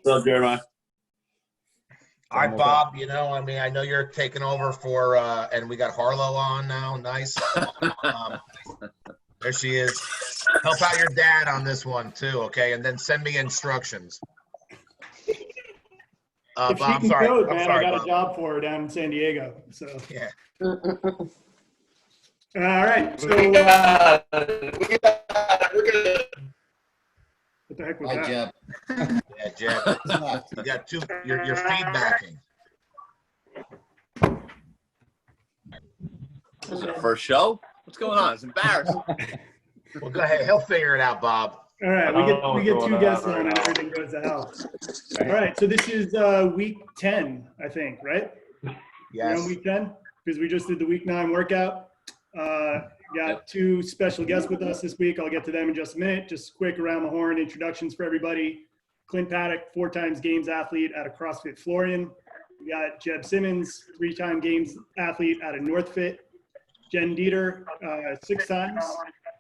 What's up, Jeremiah? All right, Bob, I know you're taking over for, and we got Harlow on now. Nice. Um, there she is. Help out your dad on this one, too, okay? And then send me instructions. If Bob, she can code, I'm man, sorry, I got Bob. a job for her down in San Diego. So, Yeah. all right. So, what the heck was Hi, that? Jeb. Yeah, Jeb. You got two, you're feedbacking. This is our first show? What's going on? It's embarrassing. Well, go ahead. He'll figure it out, Bob. All right, we get two guests on and everything goes to hell. All right, so this is week 10, I think, right? Yes. We're on week 10 because we just did the week 9 workout. Got two special guests with us this week. I'll get to them in just a minute. Just quick around the horn introductions for everybody. Clint Paddock, 4-time games athlete out of CrossFit Florian. We got Jeb Simmons, 3-time games athlete out of Northfit. Jen Dieter, 6 times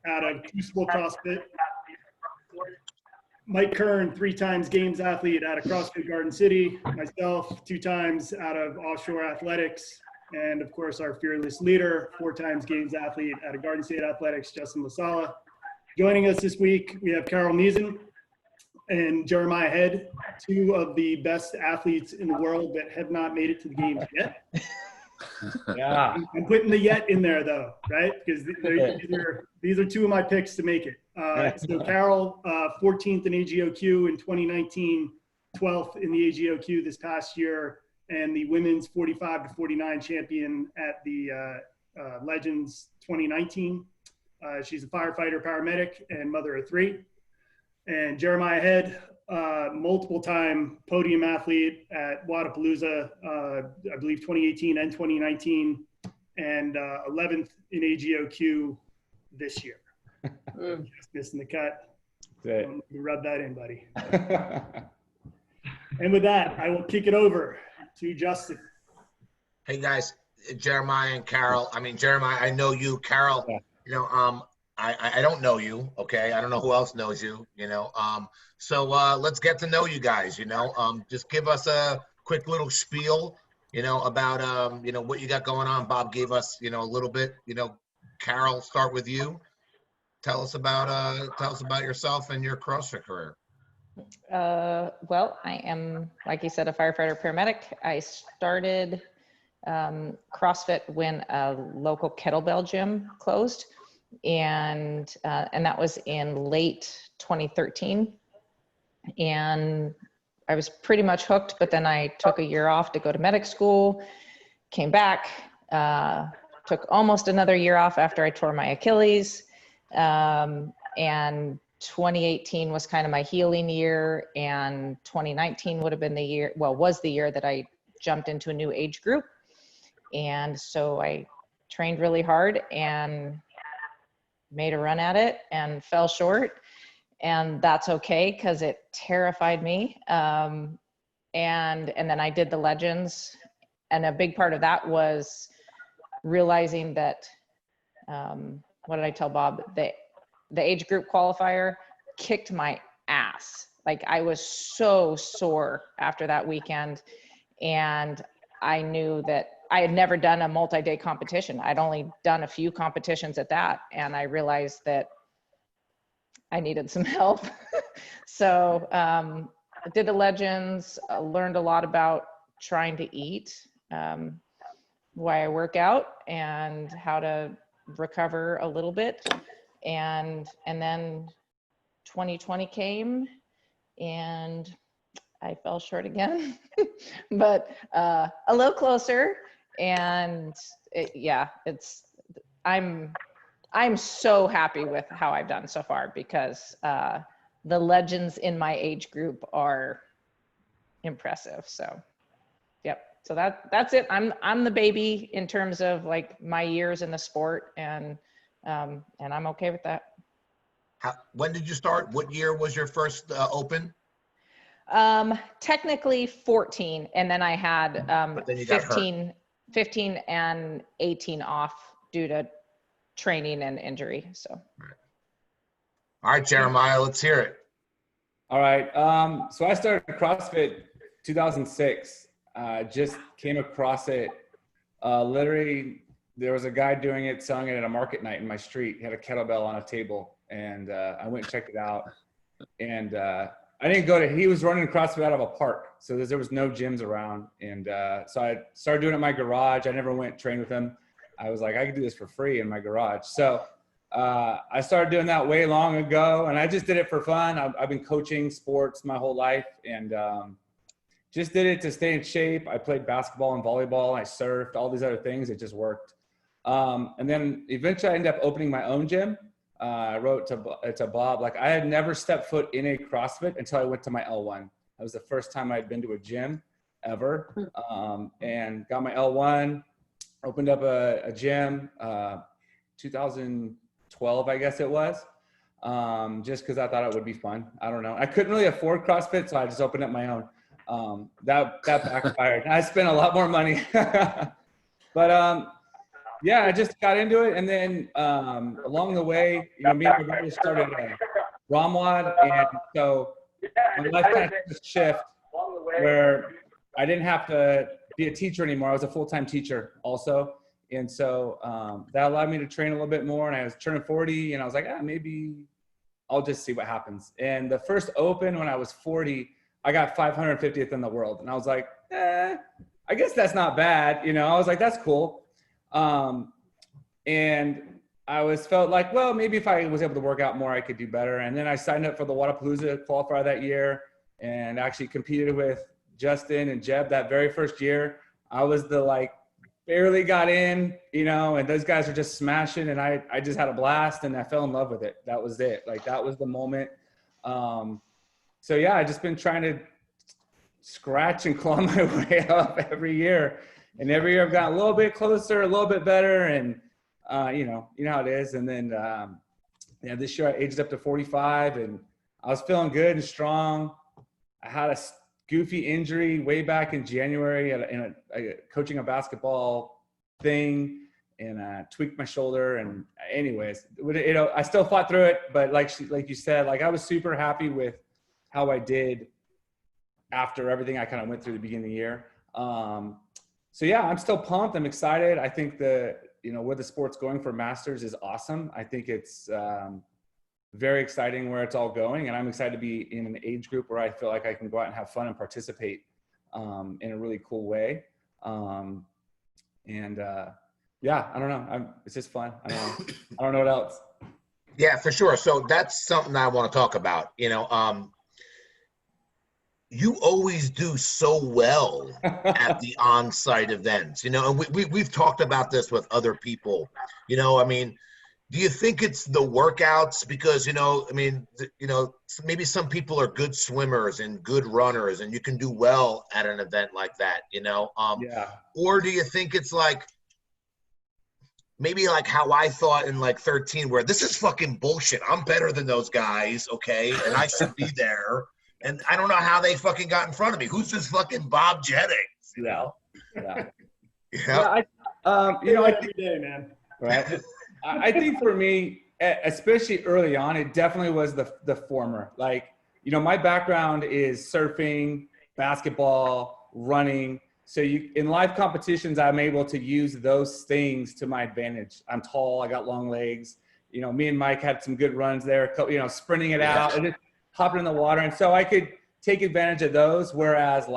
out of Crucible CrossFit. Mike Kern, 3 times games athlete out of CrossFit Garden City. Myself, 2 times out of Offshore Athletics. And of course, our fearless leader, 4 times games athlete out of Garden State Athletics, Justin Lasala. Joining us this week, we have Carol Mezen and Jerimiah Head, 2 of the best athletes in the world that have not made it to the games yet. Yeah. I'm putting the yet in there though, right? Because these are 2 of my picks to make it. So Carol, 14th in AGOQ in 2019, 12th in the AGOQ this past year, and the women's 45 to 49 champion at the Legends 2019. She's a firefighter, paramedic, and mother of 3. And Jerimiah Head, multiple-time podium athlete at Wadapalooza, I believe 2018 and 2019, and 11th in AGOQ this year. Just missing the cut. You rub that in, buddy. And with that, I will kick it over to Justin. Hey, guys, Jeremiah and Carol. I mean, Jeremiah, I know you. Carol, I don't know you, okay? I don't know who else knows you, So let's get to know you guys, Just give us a quick little spiel, about, what you got going on. Bob gave us, a little bit, Carol, start with you. Tell us about yourself and your CrossFit career. Well, I am, like you said, a firefighter paramedic. I started CrossFit when a local kettlebell gym closed. And that was in late 2013. And I was pretty much hooked, but then I took a year off to go to medic school, came back, took almost another year off after I tore my Achilles. And 2018 was kind of my healing year, and 2019 would have been was the year that I jumped into a new age group. And so I trained really hard and made a run at it and fell short, and that's okay because it terrified me. And then I did the Legends, and a big part of that was realizing that what did I tell Bob? The age group qualifier kicked my ass. Like, I was so sore after that weekend, and I knew that I had never done a multi-day competition. I'd only done a few competitions at that. And I realized that I needed some help. So I did the Legends, learned a lot about trying to eat, why I work out, and how to recover a little bit. And then 2020 came, and I fell short again, but a little closer. And I'm so happy with how I've done so far, because the Legends in my age group are impressive. So, yep. So that's it. I'm the baby in terms of like my years in the sport, and I'm okay with that. When did you start? What year was your first open? Technically 14, and then I had 15 and 18 off due to training and injury. So all right, Jeremiah, let's hear it. All right. So I started CrossFit 2006. Just came across it. Literally, there was a guy doing it, selling it at a market night in my street. He had a kettlebell on a table, and I went and checked it out. And I didn't go to. He was running CrossFit out of a park, so there was no gyms around. And so I started doing it in my garage. I never went train with him. I was like, I could do this for free in my garage. So I started doing that way long ago, and I just did it for fun. I've been coaching sports my whole life, and just did it to stay in shape. I played basketball and volleyball. I surfed, all these other things. It just worked. And then eventually I ended up opening my own gym. I wrote to Bob, like I had never stepped foot in a CrossFit until I went to my L1. That was the first time I'd been to a gym ever, and got my L1, opened up a gym, 2012, I guess it was, just because I thought it would be fun. I don't know. I couldn't really afford CrossFit, so I just opened up my own. That backfired. I spent a lot more money. But yeah, I just got into it, and then along the way, me and my brother started Ramwad, and so my life kind of took a shift where I didn't have to be a teacher anymore. I was a full-time teacher also, and so that allowed me to train a little bit more. And I was turning 40, and I was like, maybe I'll just see what happens. And the first open when I was 40, I got 550th in the world, and I was like, I guess that's not bad, I was like, that's cool. And I felt like, well, maybe if I was able to work out more, I could do better. And then I signed up for the Wadapalooza qualifier that year, and actually competed with Justin and Jeb that very first year. I was barely got in, and those guys are just smashing, and I just had a blast, and I fell in love with it. That was it. That was the moment. So yeah, I just been trying to scratch and claw my way up every year. And every year I've gotten a little bit closer, a little bit better, and you know how it is. And then this year I aged up to 45, and I was feeling good and strong. I had a goofy injury way back in January coaching a basketball thing, and tweaked my shoulder. And anyways, I still fought through it. But like you said, I was super happy with how I did after everything I kind of went through the beginning of the year. So yeah, I'm still pumped. I'm excited. I think where the sport's going for Masters is awesome. I think it's very exciting where it's all going, and I'm excited to be in an age group where I feel like I can go out and have fun and participate in a really cool way. Yeah, I don't know. It's just fun. I don't know what else. Yeah, for sure. So that's something I want to talk about. You always do so well at the on-site events, and we've talked about this with other people. Do you think it's the workouts? Because maybe some people are good swimmers and good runners, and you can do well at an event like that. Yeah. Or do you think it's maybe how I thought in 13, where this is fucking bullshit. I'm better than those guys, okay, and I should be there. And I don't know how they fucking got in front of me. Who's this fucking Bob Jennings? Yeah. Yeah. I think every day, man. Right. I think for me, especially early on, it definitely was the former. My background is surfing, basketball, running. So in live competitions, I'm able to use those things to my advantage. I'm tall. I got long legs. Me and Mike had some good runs there. Sprinting it out. And just hopping in the water. And so I could take advantage of those, whereas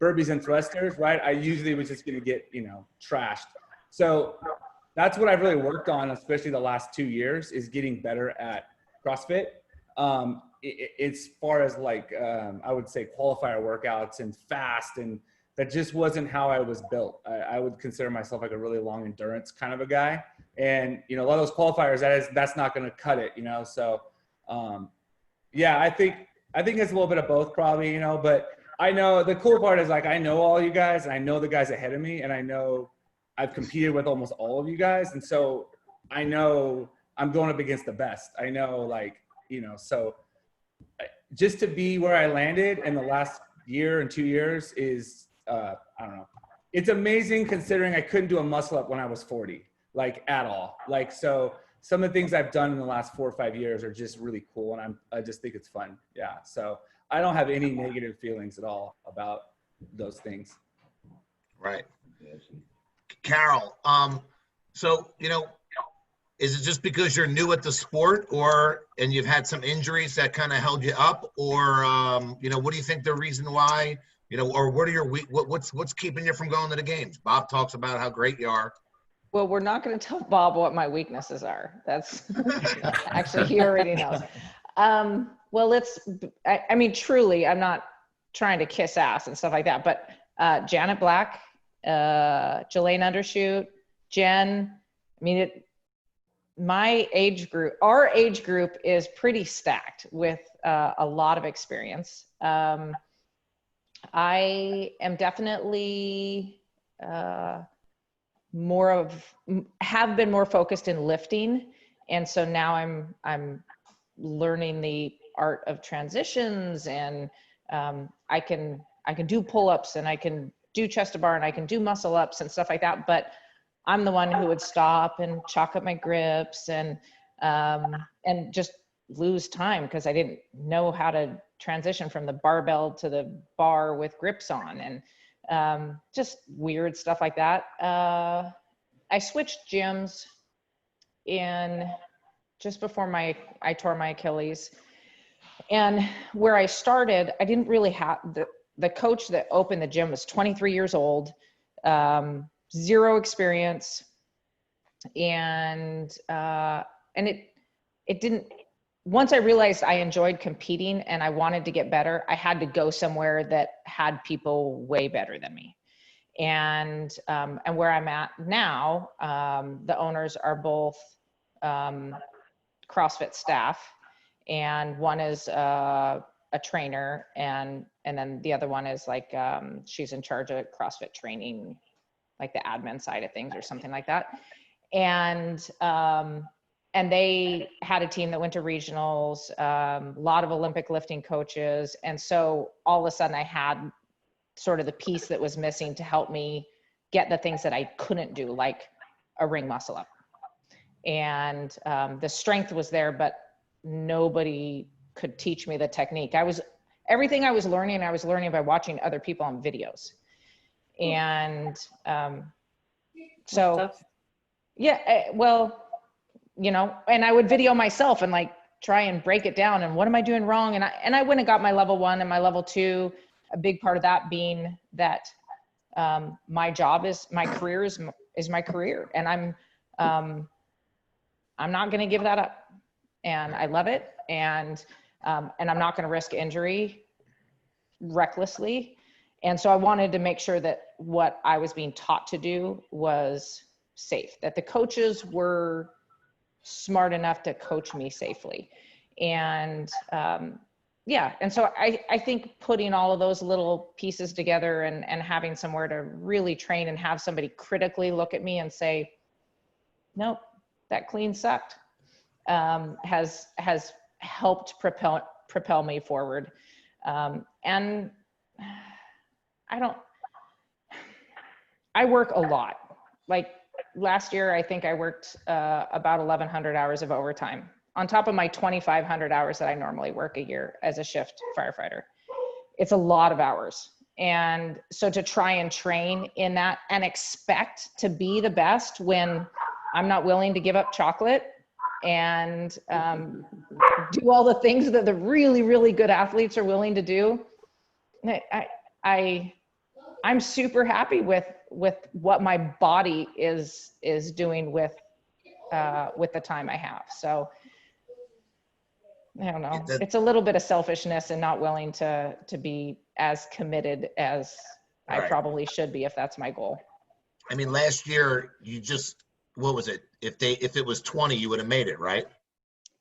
burpees and thrusters, right, I usually was just going to get, trashed. So that's what I've really worked on, especially the last 2 years, is getting better at CrossFit. As far as I would say qualifier workouts and fast, and that just wasn't how I was built. I would consider myself a really long endurance kind of a guy. And, a lot of those qualifiers, that's not going to cut it, So, yeah, I think it's a little bit of both probably, but I know the cool part is I know all you guys, and I know the guys ahead of me, and I know I've competed with almost all of you guys. And so I know I'm going up against the best. I know so just to be where I landed in the last year and 2 years is, I don't know. It's amazing considering I couldn't do a muscle up when I was 40, at all. So some of the things I've done in the last 4 or 5 years are just really cool, and I just think it's fun. Yeah, so I don't have any negative feelings at all about those things. Right. Carol, so, you know, is it just because you're new at the sport, and you've had some injuries that kind of held you up, or, you know, what do you think the reason why, you know, or what are your what's keeping you from going to the games? Bob talks about how great you are. Well, we're not going to tell Bob what my weaknesses are. That's actually, he already knows. Well, I mean, truly, I'm not trying to kiss ass and stuff like that, but Janet Black, Jelaine Undershoot, Jen, I mean, my age group, our age group is pretty stacked with a lot of experience. I am definitely have been more focused in lifting. And so now I'm learning the art of transitions, and I can do pull-ups, and I can do chest to bar, and I can do muscle ups and stuff like that. But I'm the one who would stop and chalk up my grips and just lose time because I didn't know how to transition from the barbell to the bar with grips on, and just weird stuff like that. I switched gyms just before I tore my Achilles. And where I started, I didn't really have the coach that opened the gym was 23 years old, zero experience. And it didn't, once I realized I enjoyed competing and I wanted to get better, I had to go somewhere that had people way better than me. And where I'm at now, the owners are both CrossFit staff, and one is a trainer, and then the other one is like she's in charge of CrossFit training, like the admin side of things or something like that. And they had a team that went to regionals, a lot of Olympic lifting coaches, and so all of a sudden I had sort of the piece that was missing to help me get the things that I couldn't do, like a ring muscle up. And the strength was there, but nobody could teach me the technique. Everything I was learning by watching other people on videos. And so, yeah, well, you know, and I would video myself and like try and break it down and what am I doing wrong? And I went and got my level 1 and my level 2, a big part of that being that my job is my career is my career, and I'm not going to give that up, and I love it, and I'm not going to risk injury recklessly. And so I wanted to make sure that what I was being taught to do was safe, that the coaches were smart enough to coach me safely. And yeah, and so I think putting all of those little pieces together and having somewhere to really train and have somebody critically look at me and say, nope, that clean sucked, has helped propel me forward. And I work a lot. Like last year, I think I worked about 1,100 hours of overtime on top of my 2,500 hours that I normally work a year as a shift firefighter. It's a lot of hours. And so to try and train in that and expect to be the best when I'm not willing to give up chocolate and do all the things that the really, really good athletes are willing to do. I'm super happy with what my body is doing with the time I have. So I don't know. It's a little bit of selfishness and not willing to be as committed as I probably should be if that's my goal. I mean, last year you just, what was it? If it was 20, you would have made it, right?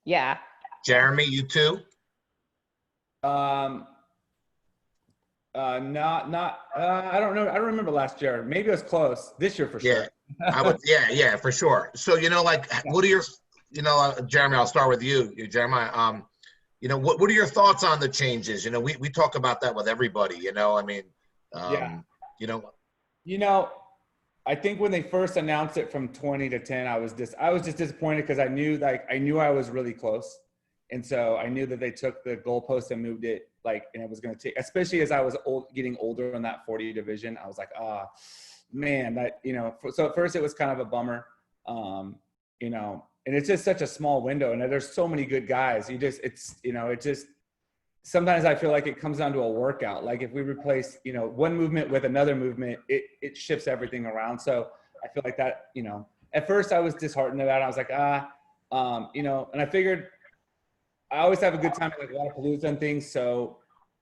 Yeah. Jeremy, you too? I don't know. I don't remember last year. Maybe it was close. This year for sure. Yeah, for sure. So, you know, like, what are your, you know, Jeremy, I'll start with you, Jeremiah. You know, what are your thoughts on the changes? You know, we talk about that with everybody, you know, I mean, you know. You know, I think when they first announced it from 20 to 10, I was just disappointed because I knew I was really close. And so I knew that they took the goalpost and moved it and it was going to take, especially as I was getting older in that 40 division, I was like, man, so at first it was kind of a bummer, and it's just such a small window and there's so many good guys. Sometimes I feel like it comes down to a workout. Like if we replace, one movement with another movement, it shifts everything around. So I feel like that, at first I was disheartened about it. I was like, and I figured I always have a good time at like Lollapalooza and things. So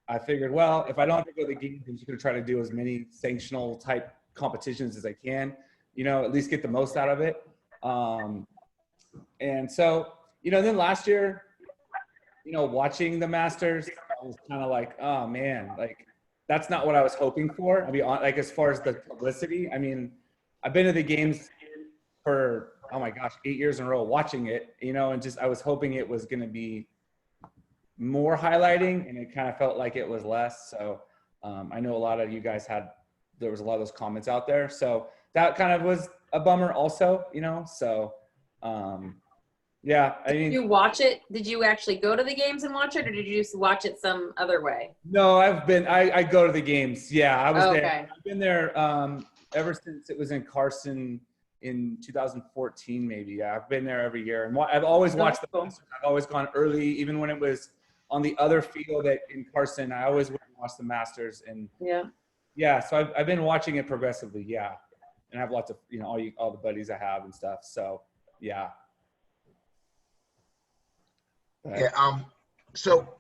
I figured, well, if I don't have to go to the games, I'm just going to try to do as many sanctional type competitions as I can, at least get the most out of it. And so, then last year, watching the Masters, I was kind of like, oh man, like that's not what I was hoping for. I mean, like as far as the publicity, I mean, I've been to the games for, oh my gosh, 8 years in a row watching it, and just, I was hoping it was going to be more highlighting and it kind of felt like it was less. So I know a lot of you guys there was a lot of those comments out there. So that kind of was a bummer also, so yeah, I mean, Did you watch it? Did you actually go to the games and watch it, or did you just watch it some other way? no, I go to the games. Yeah, I was Okay. there. I've been there ever since it was in Carson in 2014, maybe. Yeah, I've been there every year, and I've always watched the Masters. I've always gone early, even when it was on the other field in Carson. I always went and watched the Masters, and yeah, so I've been watching it progressively. Yeah, and I have lots of all the buddies I have and stuff. So yeah. Yeah. So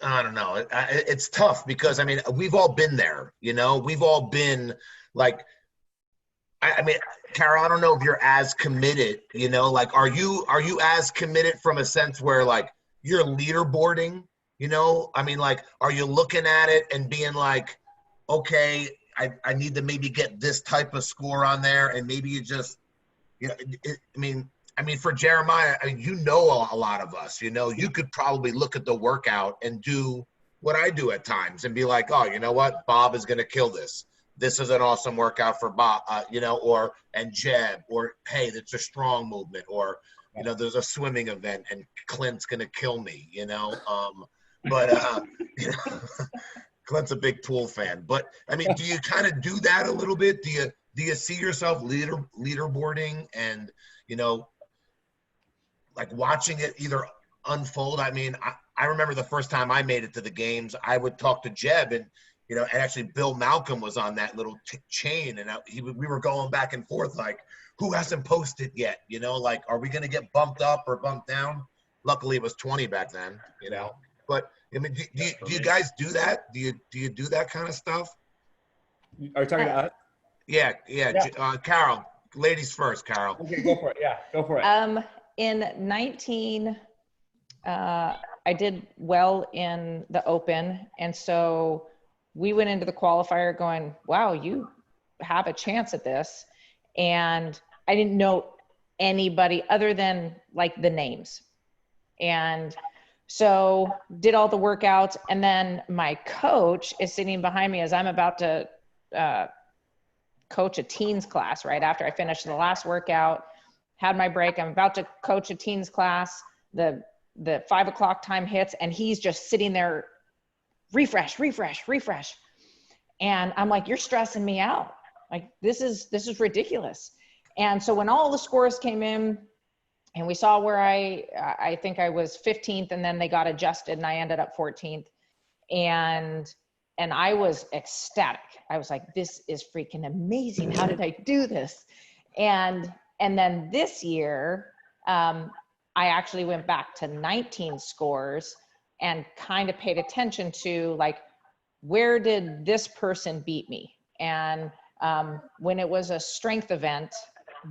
I don't know. It's tough because we've all been there. We've all been like. I mean, Carol, I don't know if you're as committed. Like, are you as committed from a sense where like you're leaderboarding? I mean, like, are you looking at it and being like, okay, I need to maybe get this type of score on there, and maybe you just. I mean, for Jerimiah, a lot of us, you could probably look at the workout and do what I do at times and be like, oh, you know what? Bob is going to kill this. This is an awesome workout for Bob, and Jeb, or, hey, that's a strong movement, or, there's a swimming event and Clint's going to kill me, Clint's a big pool fan. But, I mean, do you kind of do that a little bit? Do you see yourself leaderboarding and, like watching it either unfold? I mean, I remember the first time I made it to the games, I would talk to Jeb and, and actually Bill Malcolm was on that little chain, and we were going back and forth like, who hasn't posted yet? Like, are we going to get bumped up or bumped down? Luckily, it was 20 back then, But, I mean, do you guys do that? Do you do that kind of stuff? Are you talking about us? Yeah. Carol, ladies first, Carol. Okay, go for it. Yeah, go for it. In 19, I did well in the Open. And so we went into the qualifier going, wow, you have a chance at this. And I didn't know anybody other than like the names. And so did all the workouts. And then my coach is sitting behind me as I'm about to coach a teens class right after I finished the last workout, had my break. I'm about to coach a teens class. The 5 o'clock time hits and he's just sitting there, refresh. And I'm like, you're stressing me out. Like, this is ridiculous. And so when all the scores came in and we saw where I think I was 15th, and then they got adjusted and I ended up 14th. And I was ecstatic. I was like, this is freaking amazing. How did I do this? And then this year, I actually went back to 19 scores and kind of paid attention to like, where did this person beat me? And when it was a strength event,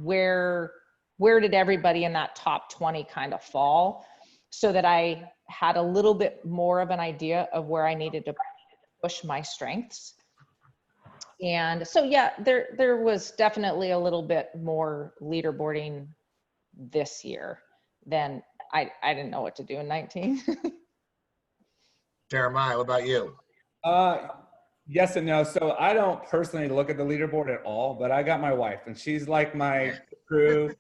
where did everybody in that top 20 kind of fall, so that I had a little bit more of an idea of where I needed to push my strengths. And so, yeah, there was definitely a little bit more leaderboarding this year than I didn't know what to do in 19. Jerimiah, what about you? Yes and no. So I don't personally look at the leaderboard at all, but I got my wife, and she's like my crew,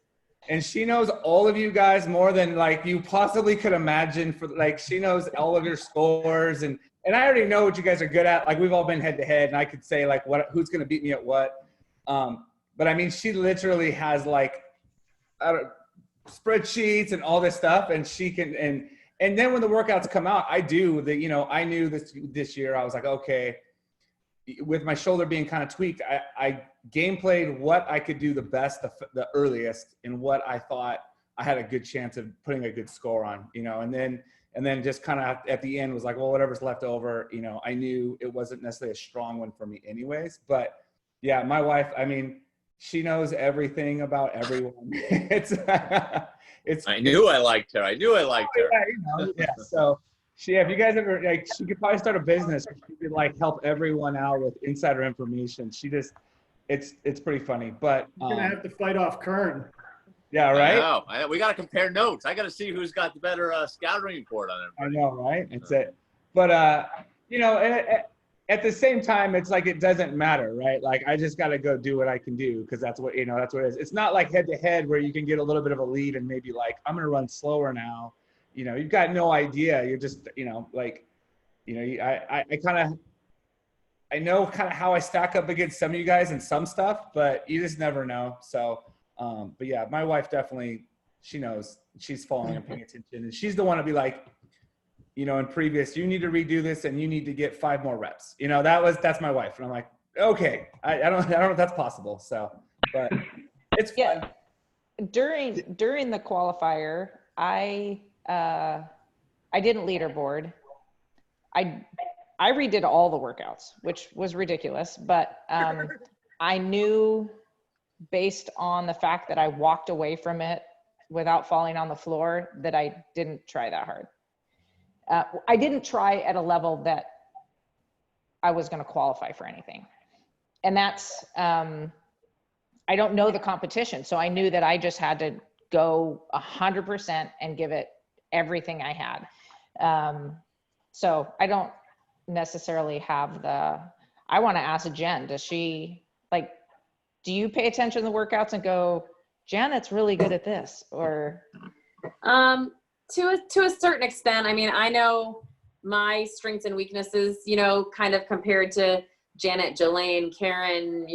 and she knows all of you guys more than like you possibly could imagine. For like, she knows all of your scores, and I already know what you guys are good at. Like, we've all been head to head, and I could say like who's going to beat me at what. But I mean, she literally has like spreadsheets and all this stuff, and she can and then when the workouts come out, I do the, I knew this year I was like, okay, with my shoulder being kind of tweaked, I game played what I could do the best, the earliest, and what I thought I had a good chance of putting a good score on, and then just kind of at the end was like, well, whatever's left over, I knew it wasn't necessarily a strong one for me anyways. But yeah, my wife, I mean, she knows everything about everyone. it's I knew I liked her. Yeah, so if you guys ever, like, she could probably start a business where she could like help everyone out with insider information. She just, it's pretty funny. But You're gonna have to fight off Kern. yeah, right. I know. We got to compare notes. I got to see who's got the better scouting report on I everybody. know, right? It's it. But at the same time, it's like it doesn't matter, right? Like, I just got to go do what I can do, because that's what that's what it is. It's not like head to head where you can get a little bit of a lead and maybe like, I'm gonna run slower now. You've got no idea. You're just I know kind of how I stack up against some of you guys and some stuff, but you just never know. So, but yeah, my wife definitely, she knows. She's following and paying attention, and she's the one to be like, in previous, you need to redo this and you need to get 5 more reps. That's my wife. And I'm like, okay, I don't know if that's possible. So, but it's fun. During the qualifier, I didn't leaderboard. I redid all the workouts, which was ridiculous, but I knew, based on the fact that I walked away from it without falling on the floor, that I didn't try that hard. I didn't try at a level that I was going to qualify for anything. And that's, I don't know the competition. So I knew that I just had to go 100% and give it everything I had. So I don't necessarily have I want to ask Jen, does she, like, do you pay attention to the workouts and go, Janet's really good at this? Or to a certain extent. I mean, I know my strengths and weaknesses, kind of compared to Janet, Jelaine, Karen,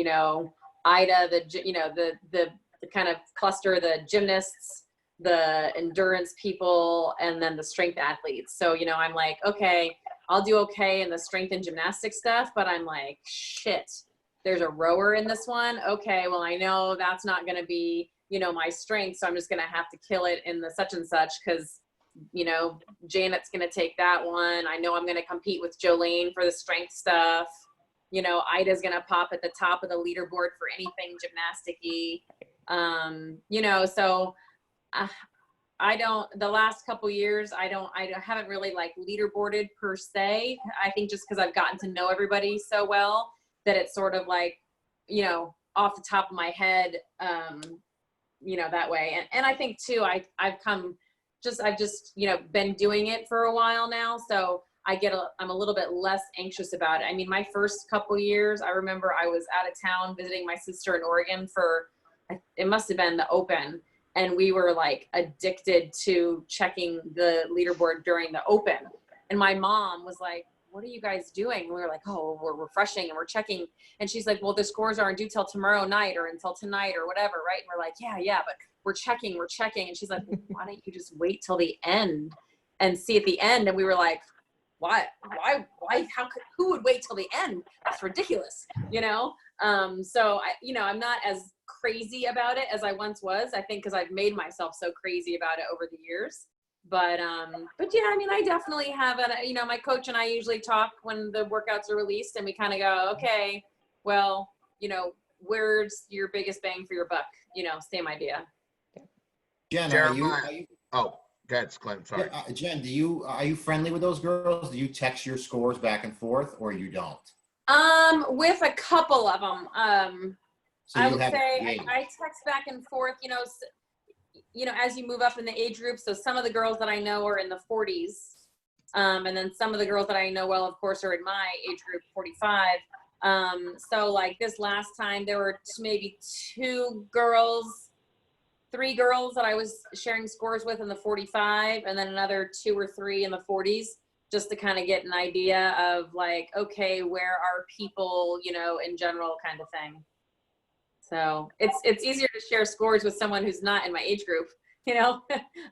Ida, the kind of cluster, the gymnasts, the endurance people, and then the strength athletes. So, I'm like, okay, I'll do okay in the strength and gymnastics stuff, but I'm like, shit, there's a rower in this one. Okay, well, I know that's not going to be, my strength. So I'm just going to have to kill it in the such and such, because Janet's going to take that one. I know I'm going to compete with Jolene for the strength stuff. Ida's going to pop at the top of the leaderboard for anything gymnastic-y. So I don't, the last couple years, I haven't really like leaderboarded per se. I think just because I've gotten to know everybody so well that it's sort of like, off the top of my head, that way. And I think too, I've just, been doing it for a while now. So I'm a little bit less anxious about it. I mean, my first couple years, I remember I was out of town visiting my sister in Oregon for, it must've been the Open. And we were like addicted to checking the leaderboard during the Open. And my mom was like, what are you guys doing? And we were like, oh, we're refreshing and we're checking. And she's like, well, the scores aren't due till tomorrow night or until tonight or whatever, right? And we're like, yeah, but we're checking. And she's like, well, why don't you just wait till the end and see at the end? And we were like, why, who would wait till the end? That's ridiculous, So I'm not as crazy about it as I once was, I think, because I've made myself so crazy about it over the years. But yeah, I mean, I definitely have my coach and I usually talk when the workouts are released, and we kind of go, okay, well, where's your biggest bang for your buck? Same idea. Jen, Jeremiah. Oh, that's Glenn. Sorry. Jen, are you friendly with those girls? Do you text your scores back and forth, or you don't? With a couple of them, So I would say I text back and forth, as you move up in the age group. So some of the girls that I know are in the 40s. And then some of the girls that I know well, of course, are in my age group, 45. So like this last time, there were maybe 3 girls that I was sharing scores with in the 45, and then another 2 or 3 in the 40s, just to kind of get an idea of like, okay, where are people, you know, in general kind of thing. So it's easier to share scores with someone who's not in my age group, you know.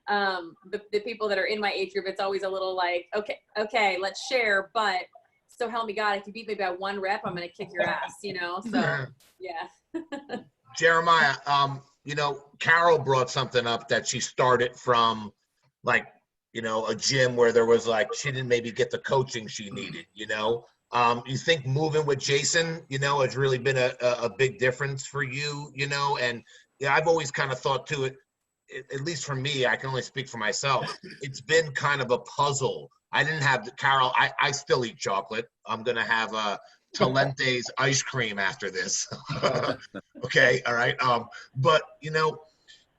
The people that are in my age group, it's always a little like, okay, let's share, but so help me God, if you beat me by 1 rep, I'm gonna kick your ass, you know. So yeah. Jeremiah, you know, Carol brought something up that she started from, like, you know, a gym where there was like, she didn't maybe get the coaching she needed, you know? You think moving with Jason, you know, has really been a big difference for you, you know? And yeah, I've always kind of thought too, at least for me, I can only speak for myself, it's been kind of a puzzle. I didn't have Carol, I still eat chocolate. I'm going to have Talente's ice cream after this. Okay, all right. But you know,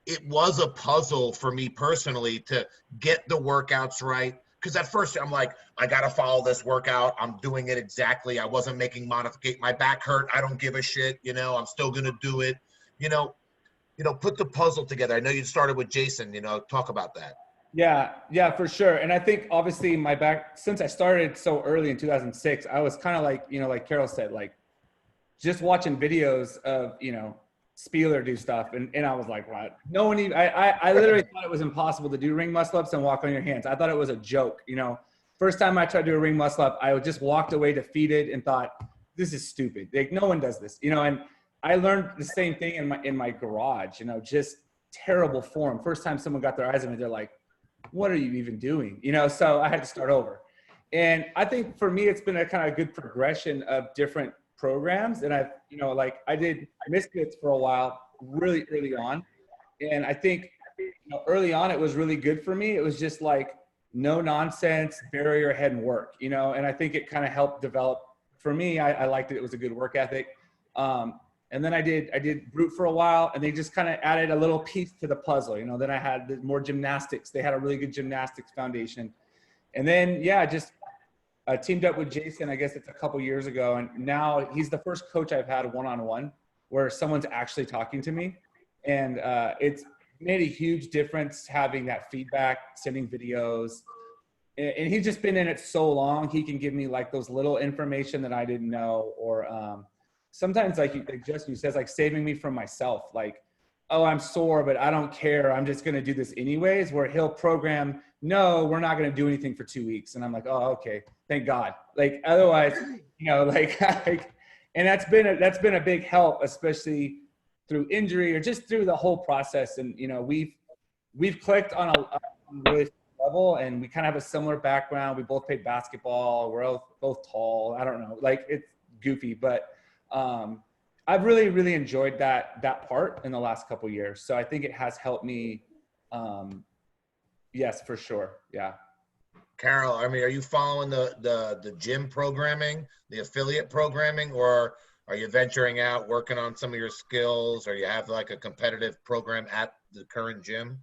it was a puzzle for me personally to get the workouts right. Because at first I'm like, I gotta follow this workout. I'm doing it exactly. I wasn't making modification. My back hurt. I don't give a shit. You know, I'm still gonna do it. You know, put the puzzle together. I know you started with Jason. You know, talk about that. Yeah, for sure. And I think obviously my back, since I started so early in 2006, I was kind of like, you know, like Carol said, like just watching videos of, you know, Spieler do stuff. And I was like, what? No one even, I literally thought it was impossible to do ring muscle ups and walk on your hands. I thought it was a joke. You know, first time I tried to do a ring muscle up, I just walked away defeated and thought, this is stupid. Like no one does this, you know, and I learned the same thing in my garage, you know, just terrible form. First time someone got their eyes on me, they're like, what are you even doing? You know, so I had to start over. And I think for me, it's been a kind of good progression of different programs. And I've, you know, like I did Misfits for a while, really early on. And I think, you know, early on, it was really good for me. It was just like no nonsense, bury your head and work, you know, and I think it kind of helped develop for me. I liked it. It was a good work ethic. And then I did Brute for a while, and they just kind of added a little piece to the puzzle, you know. Then I had more gymnastics. They had a really good gymnastics foundation. And then, yeah, just teamed up with Jason, I guess it's a couple years ago. And now he's the first coach I've had one-on-one where someone's actually talking to me. And it's made a huge difference having that feedback, sending videos. And he's just been in it so long, he can give me like those little information that I didn't know, or sometimes like you says, like saving me from myself, like, oh, I'm sore, but I don't care. I'm just going to do this anyways, where he'll program, no, we're not going to do anything for 2 weeks. And I'm like, oh, okay. Thank God. Like, otherwise, you know, like, and that's been a big help, especially through injury or just through the whole process. And, you know, we've clicked on a really level, and we kind of have a similar background. We both played basketball. We're both tall. I don't know, like it's goofy, but I've really, really enjoyed that part in the last couple of years. So I think it has helped me. Yes, for sure. Yeah. Carol, I mean, are you following the gym programming, the affiliate programming, or are you venturing out, working on some of your skills, or you have like a competitive program at the current gym?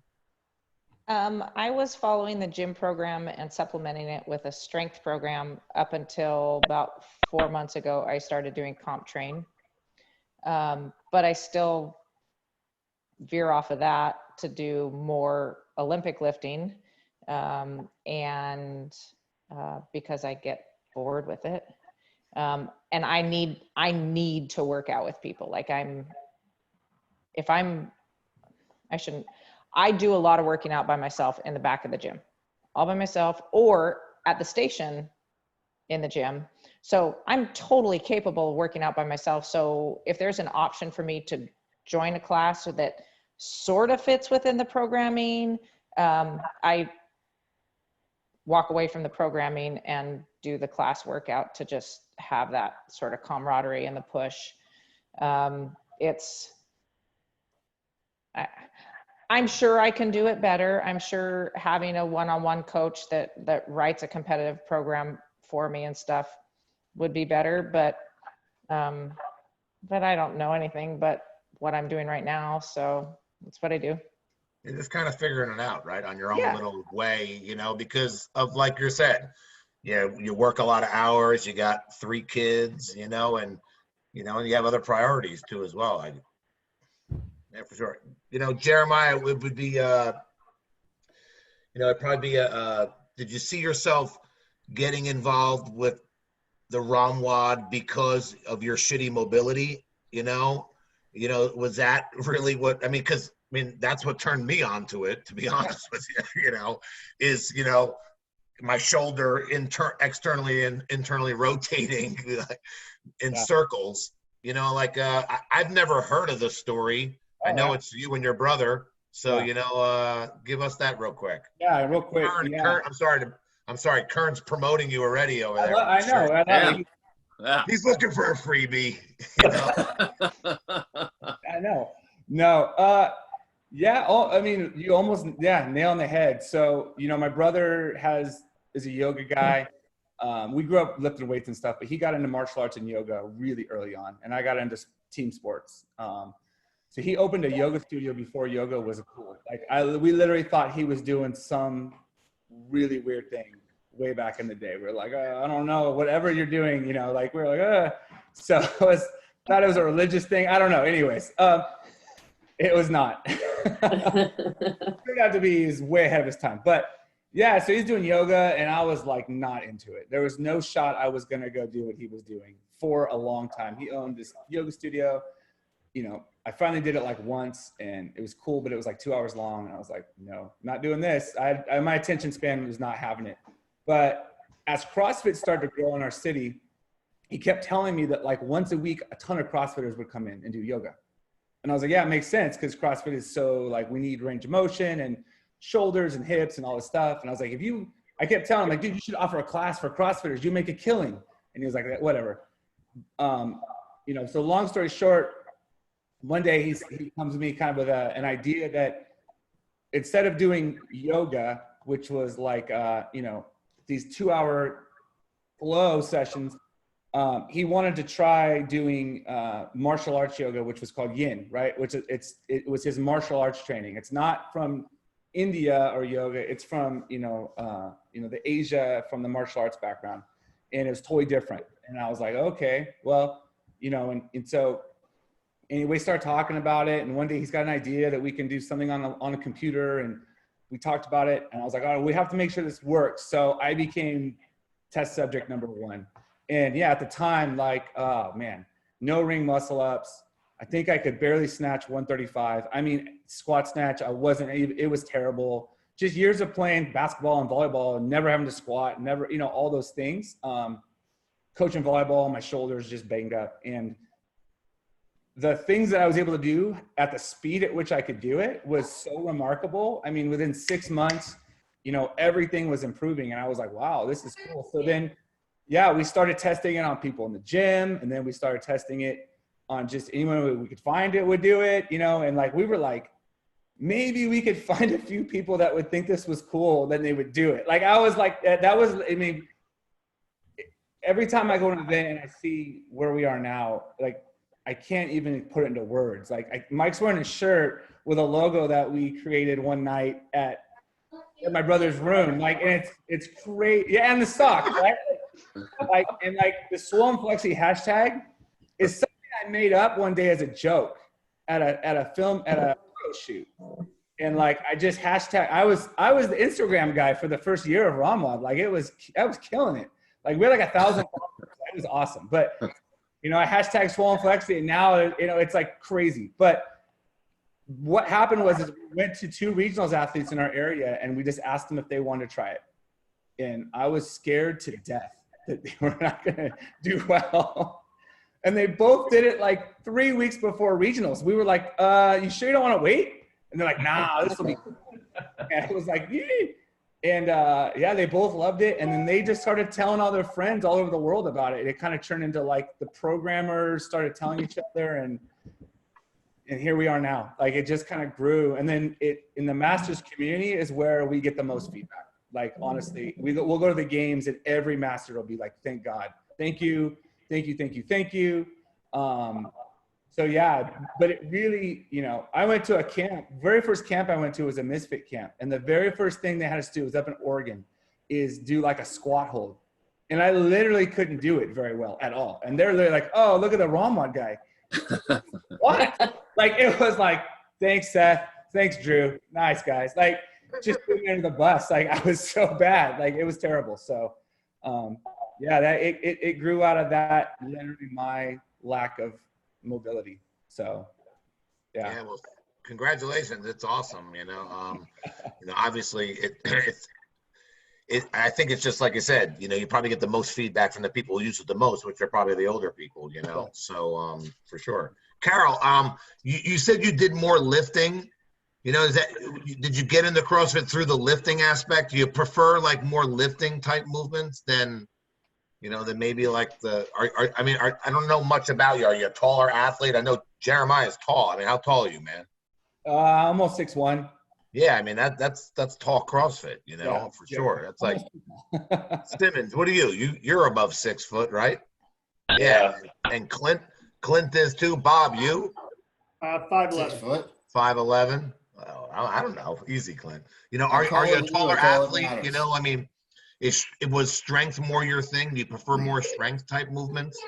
I was following the gym program and supplementing it with a strength program up until about 4 months ago. I started doing comp train, but I still veer off of that to do more Olympic lifting, and because I get bored with it, and I need to work out with people. Like I do a lot of working out by myself in the back of the gym, all by myself, or at the station in the gym. So I'm totally capable of working out by myself. So if there's an option for me to join a class that sort of fits within the programming, I walk away from the programming and do the class workout to just have that sort of camaraderie and the push. I'm sure I can do it better. I'm sure having a one-on-one coach that writes a competitive program for me and stuff would be better, but I don't know anything but what I'm doing right now. So that's what I do. You're just kind of figuring it out, right, on your own Yeah. little way, you know, because of like you said, you work a lot of hours, you got 3 kids, you know, and and you have other priorities too as well. Yeah, for sure. Jeremiah, it would be it'd probably be did you see yourself getting involved with the ROMWAD because of your shitty mobility? Was that really what, I mean, because that's what turned me on to it, to be honest with you, is, my shoulder externally and internally rotating in circles, I've never heard of this story. I know it's you and your brother. So, give us that real quick. Yeah, real quick. Kern, I'm sorry. Kern's promoting you already over there. I know. Yeah. He's looking for a freebie. I know. No. Yeah. You almost nail on the head. So, my brother is a yoga guy. We grew up lifting weights and stuff, but he got into martial arts and yoga really early on, and I got into team sports. So he opened a yoga studio before yoga was cool. We literally thought he was doing some really weird thing way back in the day. We're like, I don't know, whatever you're doing, we're like, So thought it was a religious thing. I don't know. Anyways, it was not. Turned out to be, he's way ahead of his time. But yeah, so he's doing yoga, and I was like not into it. There was no shot I was gonna go do what he was doing for a long time. He owned this yoga studio. I finally did it like once, and it was cool, but it was like 2 hours long, and I was like, no, not doing this. My attention span was not having it. But as CrossFit started to grow in our city, he kept telling me that like once a week, a ton of CrossFitters would come in and do yoga. And I was like, yeah, it makes sense, because CrossFit is so we need range of motion and shoulders and hips and all this stuff. And I was like, I kept telling him, like, dude, you should offer a class for CrossFitters. You make a killing. And he was like, whatever. So long story short, one day he comes to me kind of with an idea that instead of doing yoga, which was like, these 2-hour flow sessions, he wanted to try doing martial arts yoga, which was called Yin, right? Which it was his martial arts training. It's not from India or yoga. It's from, the Asia, from the martial arts background. And it was totally different. And I was like, okay, well, and so anyway, started talking about it. And one day he's got an idea that we can do something on a computer. And we talked about it. And I was like, oh, we have to make sure this works. So I became test subject number 1. And yeah, at the time, oh man, no ring muscle ups. I think I could barely snatch 135. Squat snatch, it was terrible. Just years of playing basketball and volleyball and never having to squat, never, all those things. Coaching volleyball, my shoulders just banged up. And the things that I was able to do at the speed at which I could do it was so remarkable. Within 6 months, everything was improving. And I was like, wow, this is cool. So then, we started testing it on people in the gym. And then we started testing it on just anyone we could find it would do it, and we were like, maybe we could find a few people that would think this was cool, then they would do it. I was like, that was, every time I go to an event and I see where we are now, I can't even put it into words. Mike's wearing a shirt with a logo that we created one night at my brother's room. And it's great. Yeah. And the socks, right? The Swollen Flexi hashtag is something I made up one day as a joke at a photo shoot. And I just hashtag, I was the Instagram guy for the first year of ROMWAD. I was killing it. We had 1,000 followers. It was awesome. But, I hashtag Swollen Flexi, and now, it's crazy. But what happened was we went to 2 regionals athletes in our area, and we just asked them if they wanted to try it. And I was scared to death that they were not going to do well. And they both did it 3 weeks before regionals. We were like, you sure you don't want to wait? And they're like, nah, this will be cool. And it was like, yee. And they both loved it. And then they just started telling all their friends all over the world about it. It kind of turned into the programmers started telling each other, and here we are now. It just kind of grew. And then in the masters community is where we get the most feedback. Honestly, we'll go to the games, and every master will be like, thank God, thank you. So yeah, but it really, I went to a camp. Very first camp I went to was a misfit camp, and the very first thing they had us do was up in Oregon, is do like a squat hold, and I literally couldn't do it very well at all. And they're literally like, "Oh, look at the Romod guy." What? Like it was like, "Thanks, Seth. Thanks, Drew. Nice guys." Like just putting me under the bus. Like I was so bad. Like it was terrible. So, yeah, that it grew out of that. Literally my lack of mobility. So yeah. Well, congratulations. It's awesome. Obviously I think it's just like I said, you probably get the most feedback from the people who use it the most, which are probably the older people, so for sure. Carol, you said you did more lifting, did you get into CrossFit through the lifting aspect? Do you prefer like more lifting type movements than than maybe like I don't know much about you. Are you a taller athlete? I know Jeremiah is tall. I mean, how tall are you, man? Almost 6'1". Yeah, I mean that's tall CrossFit, for sure. That's like Simmons. What are you? You're above 6 foot, right? Yeah. And Clint is too. Bob, you? 5'11". 6 foot. 5'11". Well, I don't know. Easy, Clint. Are you a taller athlete? I mean. It was strength more your thing? Do you prefer more strength type movements?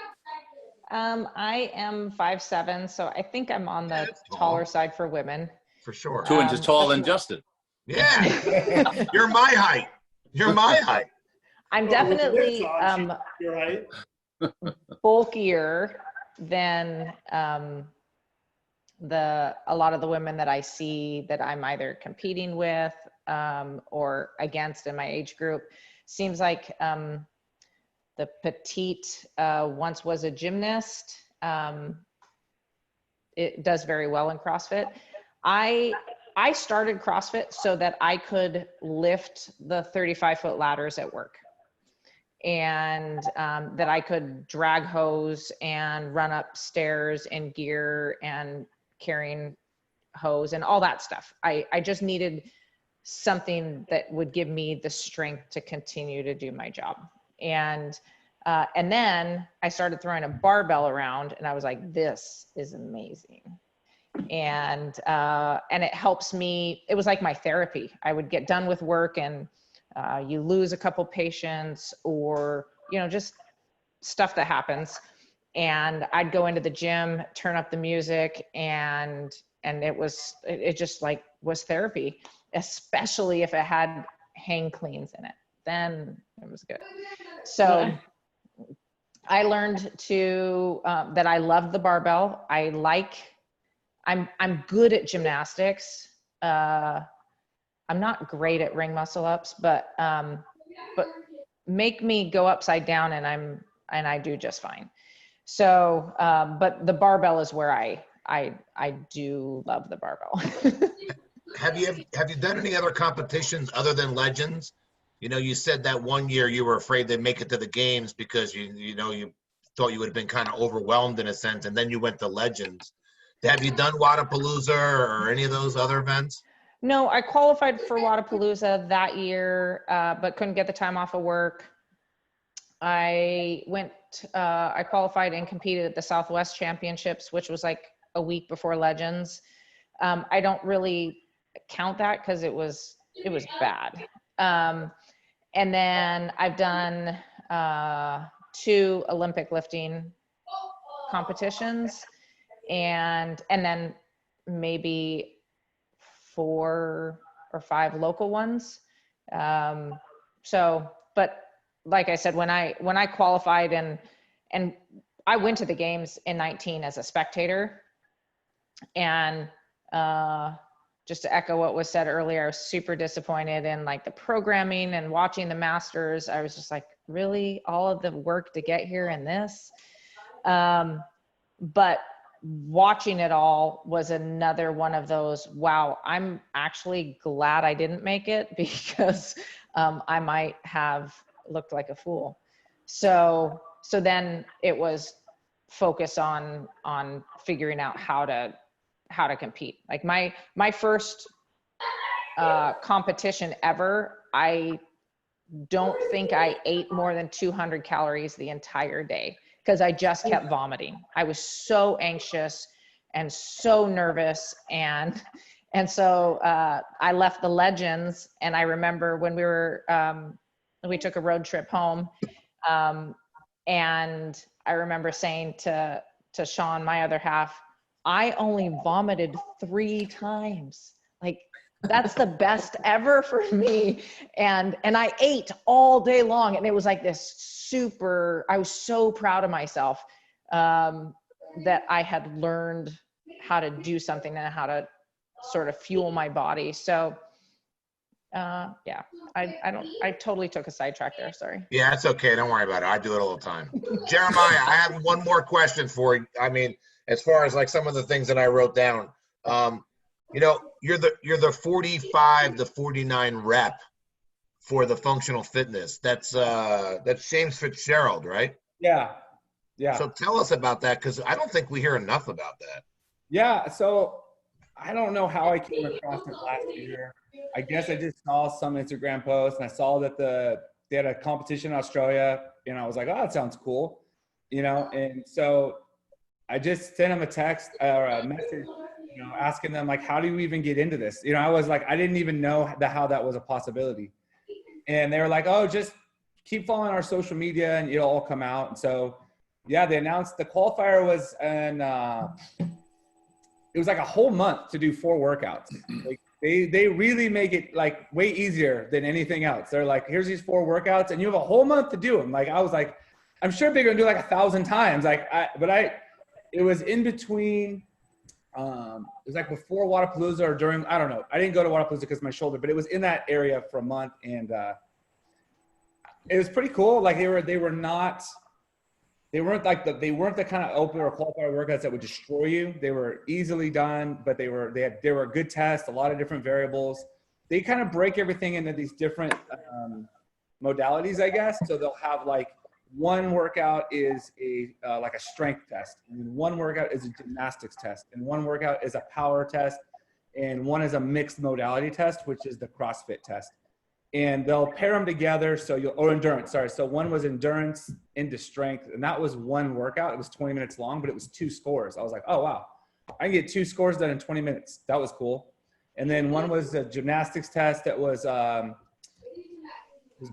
I am 5'7", so I think I'm on the taller side for women. For sure. 2 inches taller than Justin. Yeah. You're my height. I'm definitely You're right. bulkier than a lot of the women that I see that I'm either competing with or against in my age group. Seems like the petite once was a gymnast. It does very well in CrossFit. I started CrossFit so that I could lift the 35-foot ladders at work, and that I could drag hose and run up stairs in gear and carrying hose and all that stuff. I just needed something that would give me the strength to continue to do my job. And then I started throwing a barbell around, and I was like, this is amazing. And it helps me. It was like my therapy. I would get done with work, and you lose a couple patients, or, just stuff that happens. And I'd go into the gym, turn up the music, and it just like was therapy, especially if it had hang cleans in it. Then it was good. So I learned that I love the barbell. I'm good at gymnastics. I'm not great at ring muscle ups, but make me go upside down and I do just fine. So, but the barbell is where I do love the barbell. Have you done any other competitions other than Legends? You said that one year you were afraid to make it to the games because you thought you would have been kind of overwhelmed in a sense, and then you went to Legends. Have you done Wodapalooza or any of those other events? No, I qualified for Wodapalooza that year, but couldn't get the time off of work. I qualified and competed at the Southwest Championships, which was like a week before Legends. I don't really count that because it was bad. And then I've done 2 Olympic lifting competitions, and then maybe 4 or 5 local ones. So, but like I said, when I qualified and I went to the games in 19 as a spectator, and just to echo what was said earlier, I was super disappointed in like the programming and watching the Masters. I was just like, really, all of the work to get here in this? But watching it all was another one of those, wow, I'm actually glad I didn't make it, because I might have looked like a fool. So then it was focus on figuring out how to compete. Like my first competition ever, I don't think I ate more than 200 calories the entire day because I just kept vomiting. I was so anxious. and so nervous. And so I left the Legends, and I remember when we took a road trip home, and I remember saying to Sean, my other half, I only vomited 3 times. Like, that's the best ever for me. And I ate all day long, and it was like this I was so proud of myself that I had learned how to do something and how to sort of fuel my body. So yeah, I totally took a sidetrack there. Sorry. Yeah, it's okay. Don't worry about it. I do it all the time. Jeremiah, I have one more question for you. I mean, as far as like some of the things that I wrote down, you know, you're the 45 to 49 rep for the functional fitness. That's James Fitzgerald, right? Yeah. Yeah. So tell us about that, because I don't think we hear enough about that. Yeah. So I don't know how I came across it last year. I guess I just saw some Instagram posts, and I saw that they had a competition in Australia, and I was like, oh, that sounds cool, you know? And so I just sent them a text or a message, you know, asking them like, how do you even get into this? You know, I was like, I didn't even know how that was a possibility. And they were like, oh, just keep following our social media and it'll all come out. And so, yeah, they announced the qualifier was it was like a whole month to do 4 workouts. Like, they really make it like way easier than anything else. They're like, here's these 4 workouts and you have a whole month to do them. Like, I was like, I'm sure they're gonna do like 1,000 times. Like, it was in between, it was like before Wadapalooza or during, I don't know. I didn't go to Wadapalooza because of my shoulder, but it was in that area for a month. And it was pretty cool. Like, they weren't the kind of open or qualifier workouts that would destroy you. They were easily done, but they were a good test, a lot of different variables. They kind of break everything into these different modalities, I guess. So they'll have like one workout is like a strength test, and one workout is a gymnastics test, and one workout is a power test, and one is a mixed modality test, which is the CrossFit test. And they'll pair them together. Or endurance, sorry. So one was endurance into strength, and that was one workout. It was 20 minutes long, but it was 2 scores. I was like, oh, wow, I can get 2 scores done in 20 minutes. That was cool. And then one was a gymnastics test that was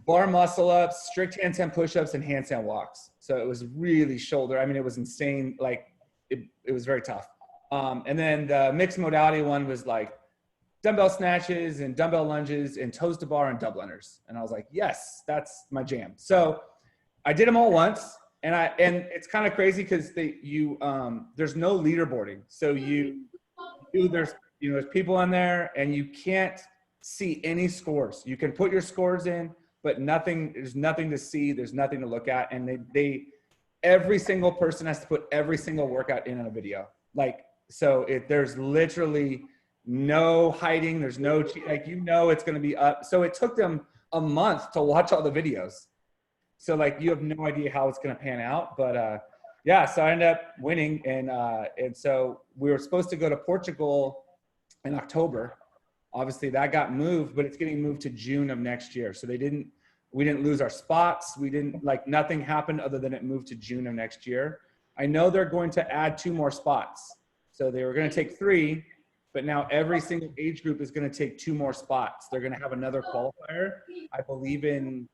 bar muscle ups, strict handstand push-ups, and handstand walks. So it was really shoulder. I mean, it was insane. Like, it was very tough. And then the mixed modality one was like dumbbell snatches and dumbbell lunges and toes to bar and double unders. And I was like, yes, that's my jam. So I did them all once, and it's kind of crazy because there's no leaderboarding. So there's people in there, and you can't see any scores. You can put your scores in, but there's nothing to see. There's nothing to look at. And every single person has to put every single workout in a video. Like, so there's literally no hiding. There's no like, it's going to be up. So it took them a month to watch all the videos. So like, you have no idea how it's going to pan out, but yeah, so I ended up winning. And so we were supposed to go to Portugal in October. Obviously that got moved, but it's getting moved to June of next year. So we didn't lose our spots. Nothing happened other than it moved to June of next year. I know they're going to add 2 more spots. So they were going to take 3, but now every single age group is going to take 2 more spots. They're going to have another qualifier, I believe in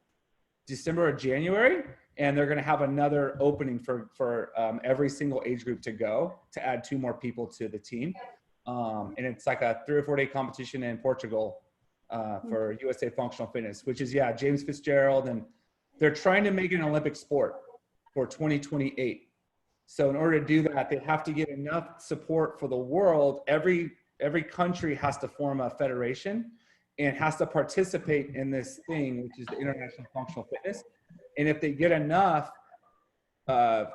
December or January, and they're going to have another opening for every single age group to add 2 more people to the team. And it's like a 3 or 4 day competition in Portugal for USA Functional Fitness, which is, James Fitzgerald. And they're trying to make it an Olympic sport for 2028. So in order to do that, they have to get enough support for the world. Every country has to form a federation and has to participate in this thing, which is the International Functional Fitness. And if they get enough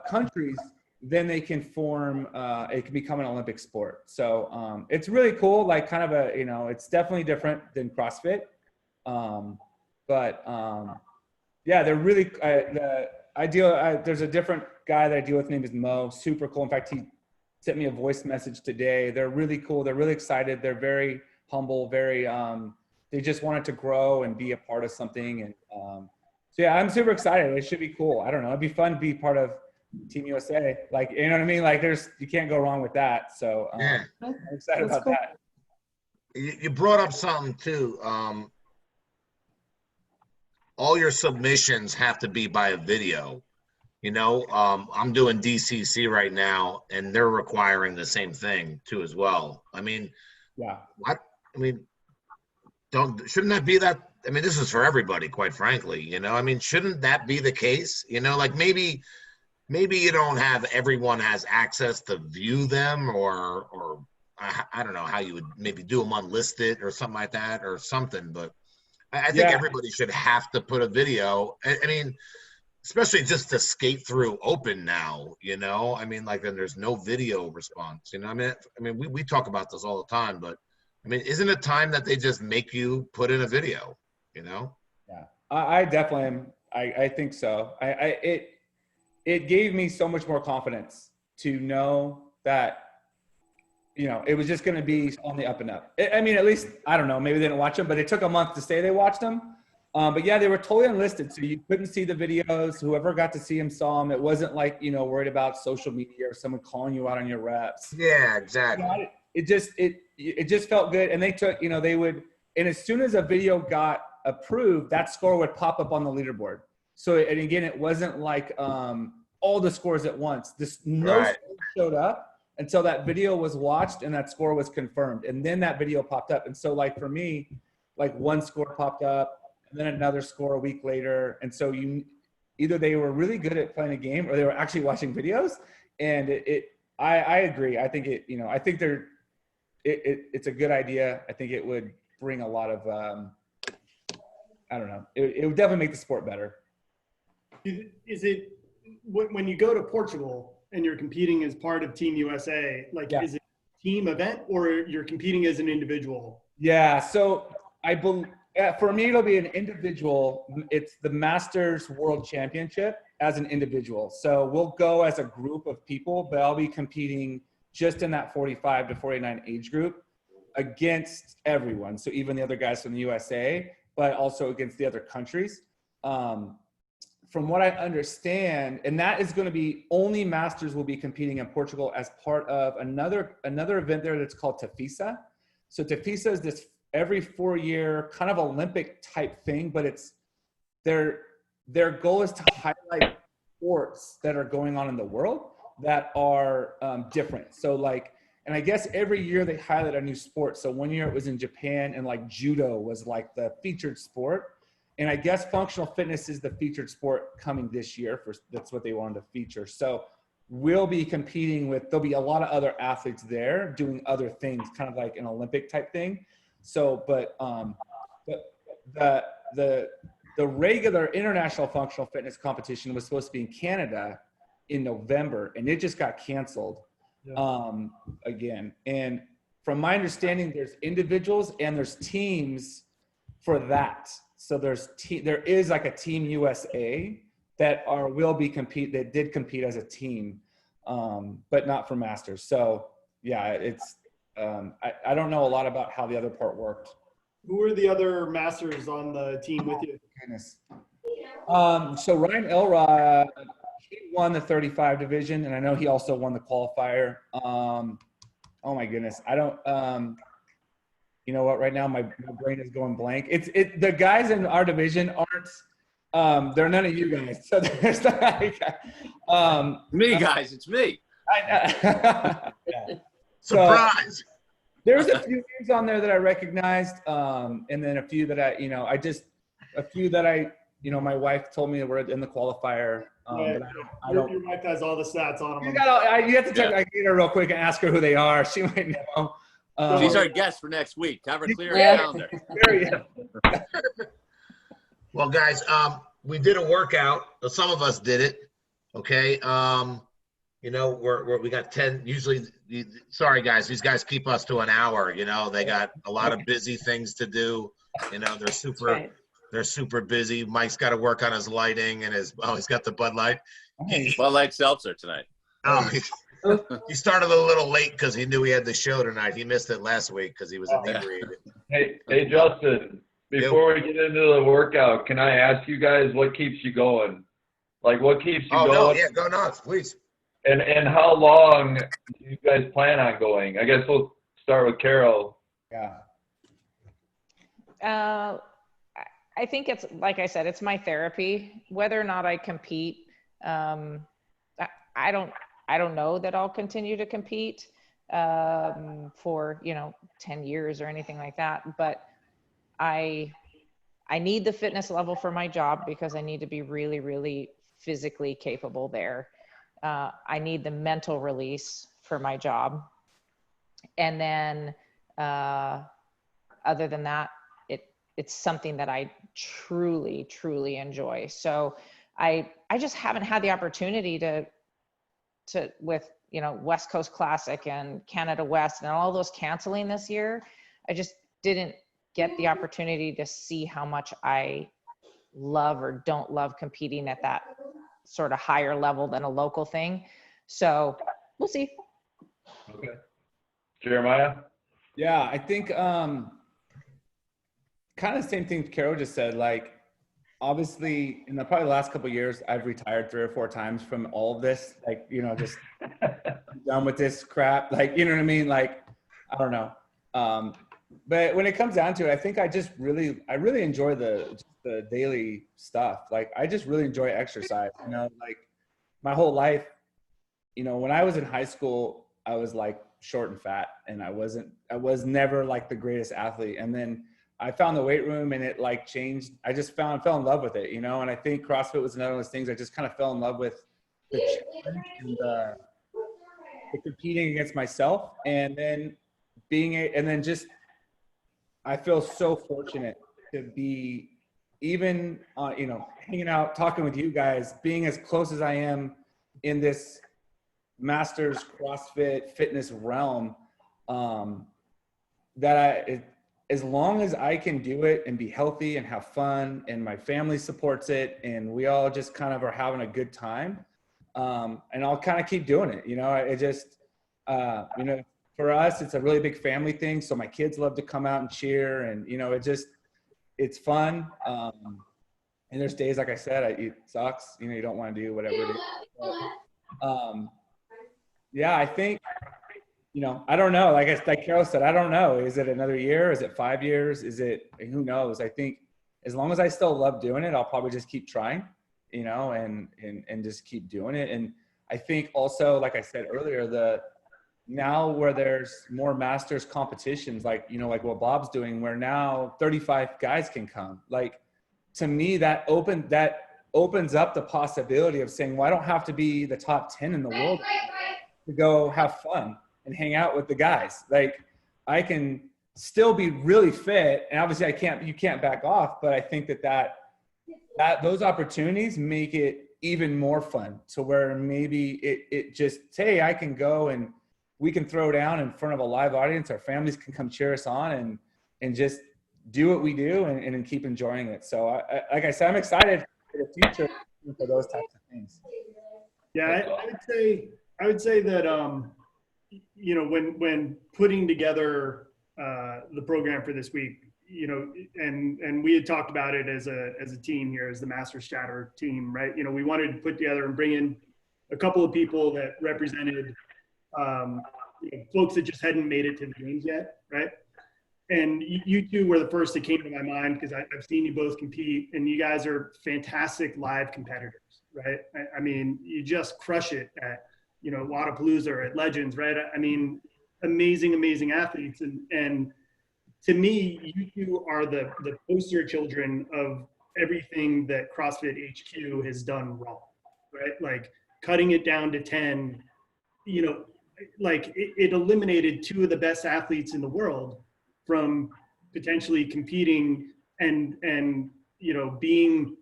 countries, then they can form, it can become an Olympic sport. So it's really cool, like kind of it's definitely different than CrossFit. Yeah, they're really, there's a different guy that I deal with named is Mo, super cool. In fact, he sent me a voice message today. They're really cool. They're really excited. They're very humble, very, they just wanted to grow and be a part of something. And so yeah, I'm super excited. It should be cool. I don't know. It'd be fun to be part of Team USA. Like, you know what I mean? Like, you can't go wrong with that. So Yeah. I'm excited That's about cool. that. You brought up something too. All your submissions have to be by a video. I'm doing DCC right now, and they're requiring the same thing too as well. I mean, Yeah. what? I mean, shouldn't that be that? I mean, this is for everybody, quite frankly. I mean, shouldn't that be the case? Like maybe you don't have everyone has access to view them, or I don't know how you would maybe do them unlisted or something like that or something. But I think everybody should have to put a video. I mean, especially just to skate through open now, I mean, like, then there's no video response, I mean, we talk about this all the time, but I mean, isn't it time that they just make you put in a video, Yeah, I definitely am. I think so. It gave me so much more confidence to know that, it was just going to be on the up and up. I mean, at least, I don't know, maybe they didn't watch them, but it took a month to say they watched them. But yeah, they were totally unlisted. So you couldn't see the videos. Whoever got to see them saw them. It wasn't like, worried about social media or someone calling you out on your reps. Yeah, exactly. It just felt good. And they took, and as soon as a video got approved, that score would pop up on the leaderboard. So, and again, it wasn't like all the scores at once. No score showed up until that video was watched and that score was confirmed. And then that video popped up. And so, like, for me, like, one score popped up and then another score a week later. And so either they were really good at playing a game or they were actually watching videos. And I agree. I think I think it's a good idea. I think it would bring a lot of, I don't know. It would definitely make the sport better. Is it when you go to Portugal and you're competing as part of Team USA, like, is it a team event or you're competing as an individual? Yeah. So I believe for me, it'll be an individual. It's the Masters World Championship as an individual. So we'll go as a group of people, but I'll be competing just in that 45 to 49 age group against everyone. So even the other guys from the USA, but also against the other countries. From what I understand, and that is going to be only Masters will be competing in Portugal as part of another event there that's called Tafisa. So Tafisa is this every 4-year kind of Olympic type thing, but it's their goal is to highlight sports that are going on in the world that are different. So like, and I guess every year they highlight a new sport. So one year it was in Japan and like judo was like the featured sport. And I guess functional fitness is the featured sport coming this year. That's what they wanted to feature. So we'll be competing there'll be a lot of other athletes there doing other things, kind of like an Olympic type thing. So, but the regular international functional fitness competition was supposed to be in Canada in November, and it just got canceled again. And from my understanding, there's individuals and there's teams for that. So there is like a Team USA that did compete as a team, but not for Masters. So yeah, it's I don't know a lot about how the other part worked. Who are the other Masters on the team with you? Goodness. So Ryan Elrod, he won the 35 division, and I know he also won the qualifier. Oh my goodness, I don't. You know what? Right now, my brain is going blank. The guys in our division aren't. They're none of you guys. So there's like, me guys, it's me. Yeah. Surprise. So, there's a few names on there that I recognized, and then a few that my wife told me were in the qualifier. But I don't. Your wife has all the stats on them. You have to check. I get her real quick and ask her who they are. She might know. She's our guest for next week. Have her clear calendar. Well, guys, we did a workout. Some of us did it. Okay. We got 10. Usually, sorry guys, these guys keep us to an hour. They got a lot of busy things to do. They're super busy. Mike's got to work on his lighting and he's got the Bud Light. Bud Light seltzer tonight. Oh, he started a little late because he knew he had the show tonight. He missed it last week because he was inebriated. Hey, Justin, before we get into the workout, can I ask you guys what keeps you going? Like, what keeps you Oh, going? no, yeah, go nuts, please. And how long do you guys plan on going? I guess we'll start with Carol. Yeah. I think it's, like I said, it's my therapy. Whether or not I compete, I don't know that I'll continue to compete for 10 years or anything like that. But I need the fitness level for my job because I need to be really, really physically capable there. I need the mental release for my job. And then other than that, it's something that I truly, truly enjoy. So I just haven't had the opportunity to with, West Coast Classic and Canada West and all those canceling this year. I just didn't get the opportunity to see how much I love or don't love competing at that sort of higher level than a local thing. So we'll see. Okay. Jeremiah? Yeah, I think kind of the same thing Carol just said. Like, obviously, in probably the last couple of years, I've retired 3 or 4 times from all of this. Like, just done with this crap. Like, you know what I mean? Like, I don't know. But when it comes down to it, I think I really enjoy the daily stuff. Like, I just really enjoy exercise. Like my whole life, when I was in high school, I was like short and fat, and I was never like the greatest athlete. And then I found the weight room, and it like changed. I just fell in love with it, and I think CrossFit was another of those things I just kind of fell in love with, the challenge and the competing against myself, and then just I feel so fortunate to be even hanging out, talking with you guys, being as close as I am in this masters CrossFit fitness realm, as long as I can do it and be healthy and have fun, and my family supports it, and we all just kind of are having a good time, and I'll kind of keep doing it. It just, for us, it's a really big family thing. So my kids love to come out and cheer, and it's fun. And there's days, like I said, it sucks. You don't want to do whatever it is. But, yeah, I think. I don't know. Like Carol said, I don't know. Is it another year? Is it 5 years? Who knows? I think as long as I still love doing it, I'll probably just keep trying, and just keep doing it. And I think also, like I said earlier, now where there's more masters competitions, like what Bob's doing, where now 35 guys can come. Like, to me, that opens up the possibility of saying, well, I don't have to be the top 10 in the world to go have fun and hang out with the guys. Like, I can still be really fit, and obviously you can't back off, but I think that those opportunities make it even more fun, to where maybe it just, hey, I can go and we can throw down in front of a live audience. Our families can come cheer us on and just do what we do and keep enjoying it. So like I said, I'm excited for the future for those types of things. Yeah, I would say that, when putting together the program for this week, and we had talked about it as a team here, as the Master Shatter team, right? We wanted to put together and bring in a couple of people that represented folks that just hadn't made it to the games yet, right? And you two were the first that came to my mind, because I've seen you both compete, and you guys are fantastic live competitors, right? I mean, you just crush it at Wadapalooza, at Legends, right? I mean, amazing athletes. And to me, you two are the poster children of everything that CrossFit HQ has done wrong, right? Like, cutting it down to 10, like it eliminated 2 of the best athletes in the world from potentially competing and being,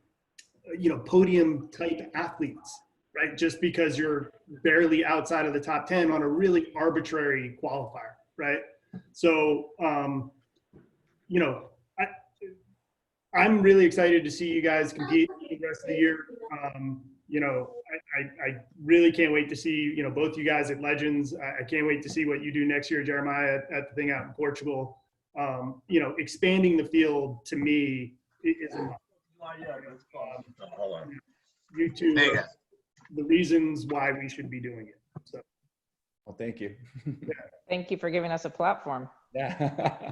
podium type athletes, right? Just because you're barely outside of the top 10 on a really arbitrary qualifier, right? So, I'm really excited to see you guys compete the rest of the year. I really can't wait to see, both you guys at Legends. I can't wait to see what you do next year, Jeremiah, at the thing out in Portugal. Expanding the field, to me, is a Hold on. you two There you are the reasons why we should be doing it. So Well, thank you. Thank you for giving us a platform. Yeah.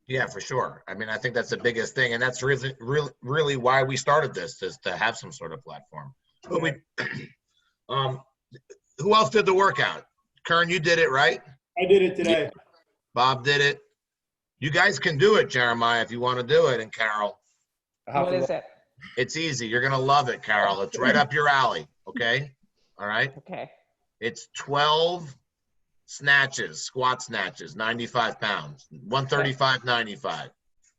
Yeah, for sure. I mean, I think that's the biggest thing, and that's really why we started this, is to have some sort of platform. But we, who else did the workout? Kern, you did it, right? I did it today. Bob did it. You guys can do it, Jeremiah, if you want to do it, and Carol. What is it? It's easy. You're gonna love it, Carol. It's right up your alley. Okay. All right. Okay. It's 12 snatches, squat snatches, 95 pounds, 135, 95.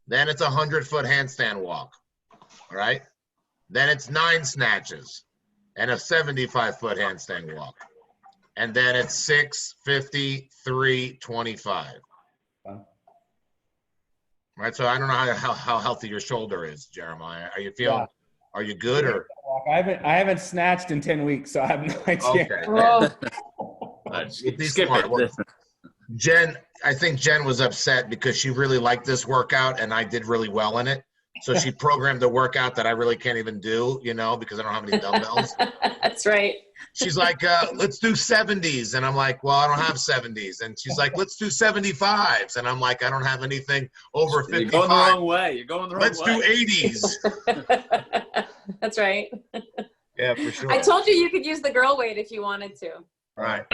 Then it's a 100-foot handstand walk. All right. Then it's 9 snatches and a 75-foot handstand walk. And then it's 6, 50, 3, 25. Wow. Right. So I don't know how healthy your shoulder is, Jeremiah. Are you feeling, are you good or? I haven't snatched in 10 weeks, so I have no idea. Okay. Oh, Skip it. Jen, I think Jen was upset because she really liked this workout and I did really well in it. So she programmed a workout that I really can't even do, you know, because I don't have any dumbbells. that's right. She's like, let's do 70s. And I'm like, well, I don't have 70s. And she's like, let's do 75s. And I'm like, I don't have anything over 55. You're going the wrong way. You're going the wrong Let's way. do 80s. That's right. Yeah, for sure. I told you you could use the girl weight if you wanted to. Right.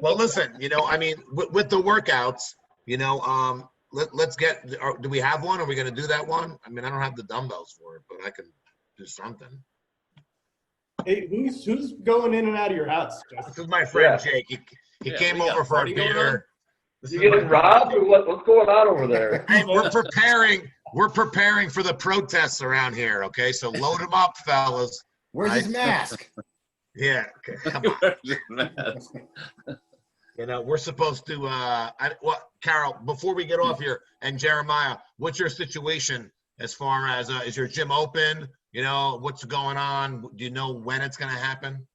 Well, listen, you know, I mean, with the workouts, you know, let's get, do we have one? Are we going to do that one? I mean, I don't have the dumbbells for it, but I can do something. Hey, who's going in and out of your house, Justin? This is my friend Jake. He came we got over for a party going on. beer. You getting robbed or what's going on over there? Hey, we're preparing for the protests around here, okay? So load them up, fellas. Where's his mask? Yeah. Okay. Come on. You know, we're supposed to, Carol, before we get off here, and Jeremiah, what's your situation as far as, is your gym open? You know, what's going on? Do you know when it's going to happen?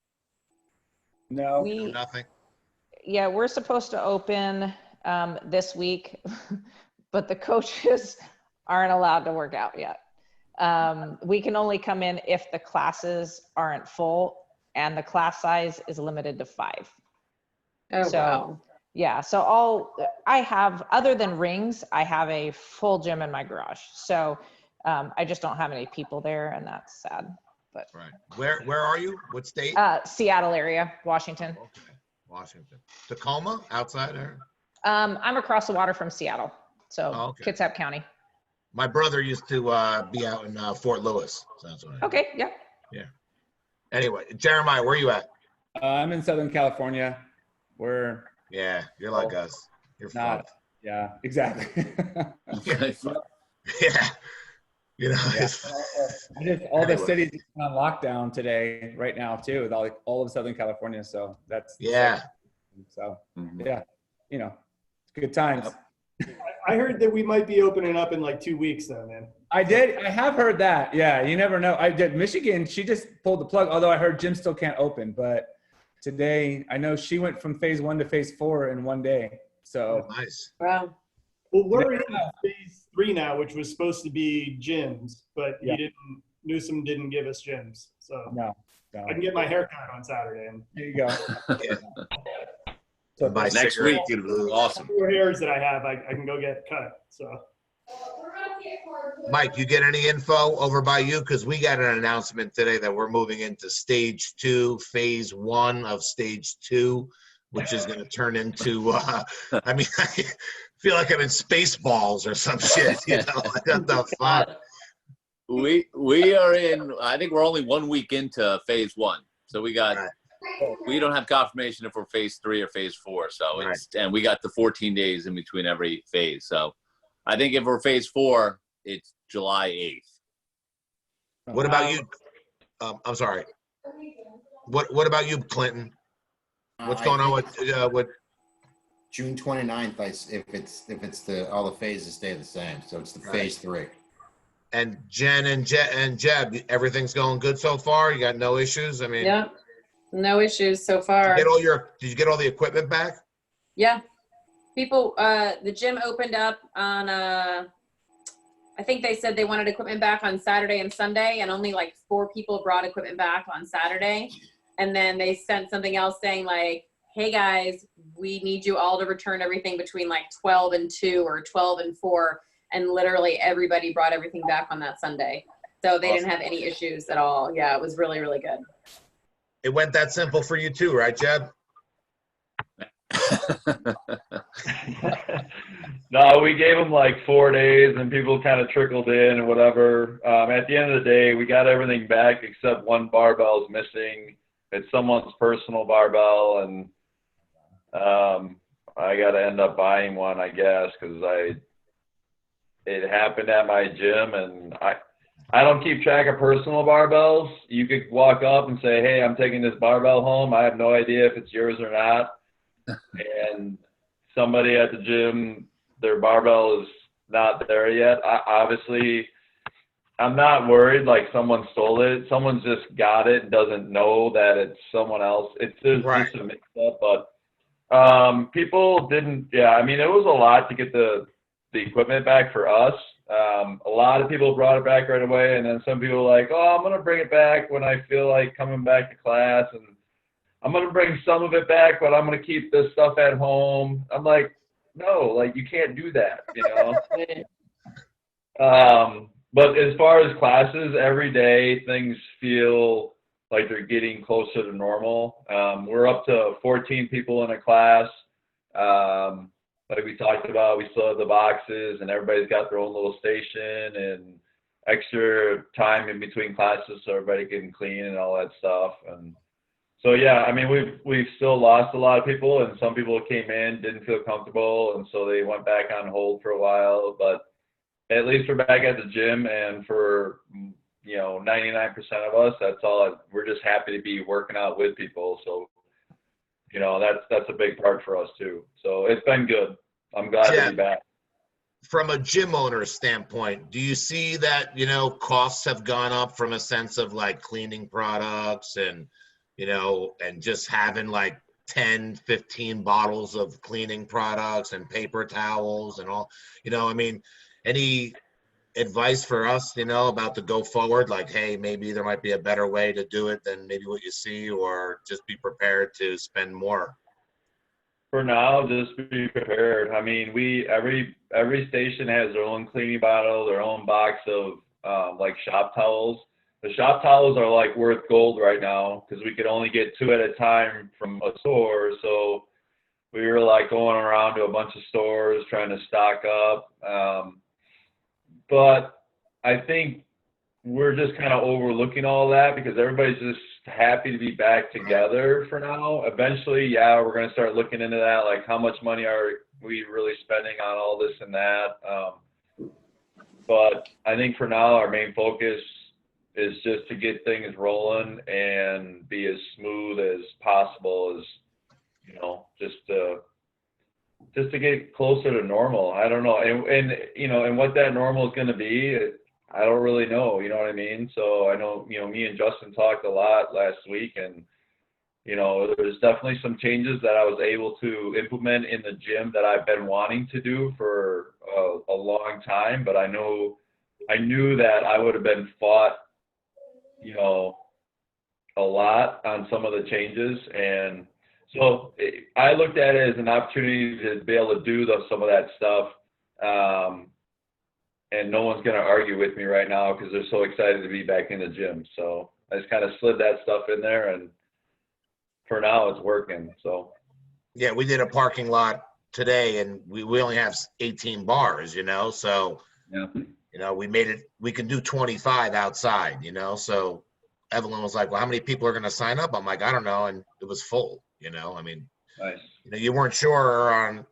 No. Nothing? Yeah, we're supposed to open this week, but the coaches aren't allowed to work out yet. We can only come in if the classes aren't full, and the class size is limited to 5. Oh, So, wow. yeah, so I have, other than rings, I have a full gym in my garage. So I just don't have any people there, and that's sad. But Right. Where are you? What state? Seattle area, Washington. Okay. Washington. Tacoma, outside there? I'm across the water from Seattle, so okay. Kitsap County. My brother used to be out in Fort Lewis. So that's what I Okay, yeah. Yeah. Anyway, Jeremiah, where are you at? I'm in Southern California. We're Yeah, you're like us. You're not. Yeah, exactly. Yeah. Yeah. You know, all the cities are on lockdown today, right now too, with all of Southern California. So that's So yeah, you know, it's good times. I heard that we might be opening up in like 2 weeks though, man. I have heard that. Yeah, you never know. I did. Michigan, she just pulled the plug. Although I heard gym still can't open, but today I know she went from phase 1 to phase 4 in 1 day. So nice. Wow. Well, we're in phase 3 now, which was supposed to be gyms, but Newsom didn't give us gyms. So no. I can get my hair cut on Saturday. And there you go. So next week it'll be awesome. 4 hairs that I have, I can go get cut. So Mike, you get any info over by you? Because we got an announcement today that we're moving into stage 2, phase 1 of stage 2, which is going to turn into, I mean, I feel like I'm in Spaceballs or some shit, you know, like, what the fuck? We are in, I think we're only 1 week into phase 1. So we don't have confirmation if we're phase 3 or phase 4. So and we got the 14 days in between every phase. So I think if we're phase 4, it's July 8th. What about you? I'm sorry. What about you, Clinton? What's going on with June 29th? If it's all the phases stay the same, so it's the phase 3. And Jen and Jeb, everything's going good so far? You got no issues? I mean, yeah, no issues so far. Did you get all the equipment back? Yeah. People, the gym opened up on I think they said they wanted equipment back on Saturday and Sunday, and only like 4 people brought equipment back on Saturday. And then they sent something else saying like, hey guys, we need you all to return everything between like 12 and 2 or 12 and 4. And literally everybody brought everything back on that Sunday. So they didn't have any issues at all. Yeah, it was really, really good. It went that simple for you too, right, Jeb? No, we gave them like 4 days and people kind of trickled in and whatever. At the end of the day, we got everything back except one barbell is missing. It's someone's personal barbell, and I got to end up buying one, I guess, because it happened at my gym, and I don't keep track of personal barbells. You could walk up and say, hey, I'm taking this barbell home. I have no idea if it's yours or not. And somebody at the gym, their barbell is not there yet. Obviously, I'm not worried like someone stole it. Someone's just got it and doesn't know that it's someone else. It's just a mix up, but people didn't. Yeah, I mean, it was a lot to get the equipment back for us. A lot of people brought it back right away, and then some people were like, oh, I'm gonna bring it back when I feel like coming back to class, and I'm gonna bring some of it back, but I'm gonna keep this stuff at home. I'm like, no, like you can't do that, you know. But as far as classes, every day things feel like they're getting closer to normal. We're up to 14 people in a class. Like we talked about, we still have the boxes, and everybody's got their own little station and extra time in between classes so everybody can clean and all that stuff. And so, yeah, I mean, we've still lost a lot of people, and some people came in, didn't feel comfortable, and so they went back on hold for a while. But at least we're back at the gym, and for, 99% of us, that's all. We're just happy to be working out with people. So, that's a big part for us too. So it's been good. I'm glad to be back. From a gym owner standpoint, do you see that, costs have gone up from a sense of like cleaning products and, and just having like 10, 15 bottles of cleaning products and paper towels and all, any advice for us, about the go forward? Like, hey, maybe there might be a better way to do it than maybe what you see, or just be prepared to spend more? For now, just be prepared. I mean, every station has their own cleaning bottle, their own box of like shop towels. The shop towels are like worth gold right now because we could only get 2 at a time from a store. So we were like going around to a bunch of stores trying to stock up. But I think we're just kind of overlooking all that because everybody's just happy to be back together for now. Eventually, yeah, we're going to start looking into that, like how much money are we really spending on all this and that. But I think for now, our main focus is just to get things rolling and be as smooth as possible as, just to get closer to normal. I don't know. And what that normal is going to be, I don't really know. You know what I mean? So I know, me and Justin talked a lot last week, and, there's definitely some changes that I was able to implement in the gym that I've been wanting to do for a long time. But I knew that I would have been fought, a lot on some of the changes. And so I looked at it as an opportunity to be able to do some of that stuff. And no one's going to argue with me right now because they're so excited to be back in the gym. So I just kind of slid that stuff in there, and for now it's working. So yeah, we did a parking lot today, and we only have 18 bars, so yeah. We can do 25 outside, so Evelyn was like, well, how many people are going to sign up? I'm like, I don't know. And it was full, I mean, nice. You weren't sure on,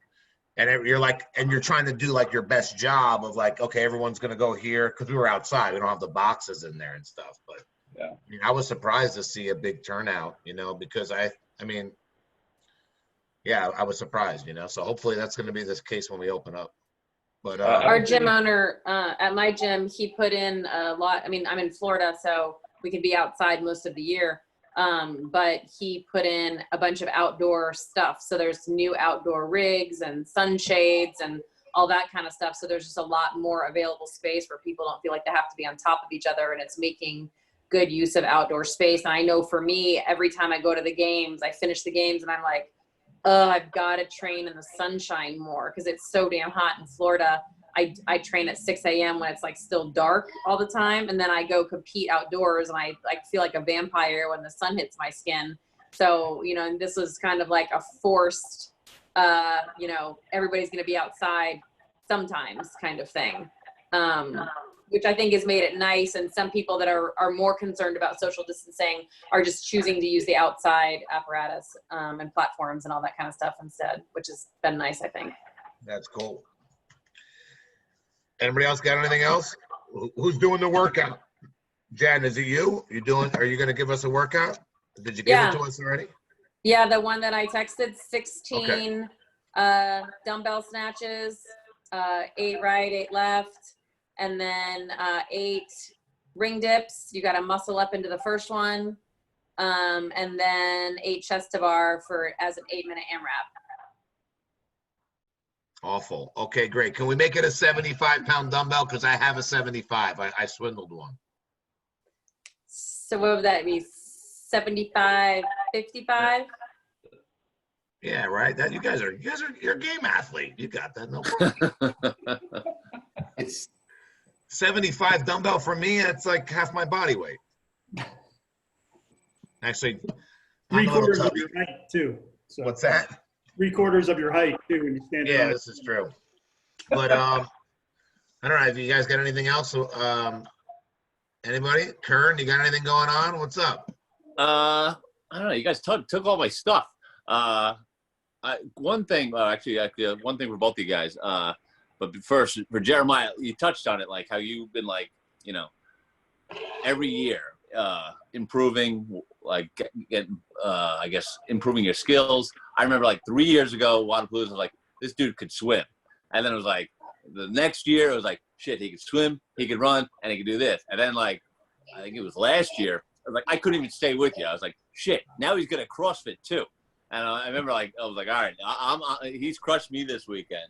and you're like, and you're trying to do like your best job of like, okay, everyone's going to go here because we were outside. We don't have the boxes in there and stuff. But yeah, I mean, I was surprised to see a big turnout, because I was surprised, so hopefully that's going to be the case when we open up. But our gym owner at my gym, he put in a lot. I mean, I'm in Florida, so we can be outside most of the year. But he put in a bunch of outdoor stuff. So there's new outdoor rigs and sunshades and all that kind of stuff. So there's just a lot more available space where people don't feel like they have to be on top of each other, and it's making good use of outdoor space. And I know for me, every time I go to the games, I finish the games and I'm like, oh, I've got to train in the sunshine more because it's so damn hot in Florida. I train at 6 a.m. when it's like still dark all the time. And then I go compete outdoors and I like feel like a vampire when the sun hits my skin. So, you know, and this was kind of like a forced, you know, everybody's going to be outside sometimes kind of thing, which I think has made it nice. And some people that are more concerned about social distancing are just choosing to use the outside apparatus and platforms and all that kind of stuff instead, which has been nice, I think. That's cool. Anybody else got anything else? Who's doing the workout? Jen, is it you? Are you going to give us a workout? Did you give it to us already? Yeah, the one that I texted, 16 dumbbell snatches, 8 right, 8 left, and then 8 ring dips. You got to muscle up into the first one, and then 8 chest to bar as an 8-minute AMRAP. Awful. Okay, great. Can we make it a 75-pound dumbbell? Because I have a 75. I swindled one. So what would that be? 75, 55? Yeah, right. That you're a game athlete. You got that, no problem. It's 75 dumbbell for me. It's like half my body weight. Actually, I'm a little 3/4 of tubby. your height too. So What's that? 3/4 of your height too when you stand. Yeah, up. this is true. But I don't know if you guys got anything else. Anybody? Kern, you got anything going on? What's up? I don't know. You guys took all my stuff. One thing, actually, one thing for both of you guys. But first, for Jeremiah, you touched on it, like how you've been like, you know, every year improving, like getting, I guess, improving your skills. I remember like 3 years ago, Wadapalooza was like, this dude could swim. And then it was like, the next year, it was like, shit, he could swim, he could run, and he could do this. And then like, I think it was last year, I was like, I couldn't even stay with you. I was like, shit, now he's good at CrossFit too. And I remember like, I was like, all right, he's crushed me this weekend.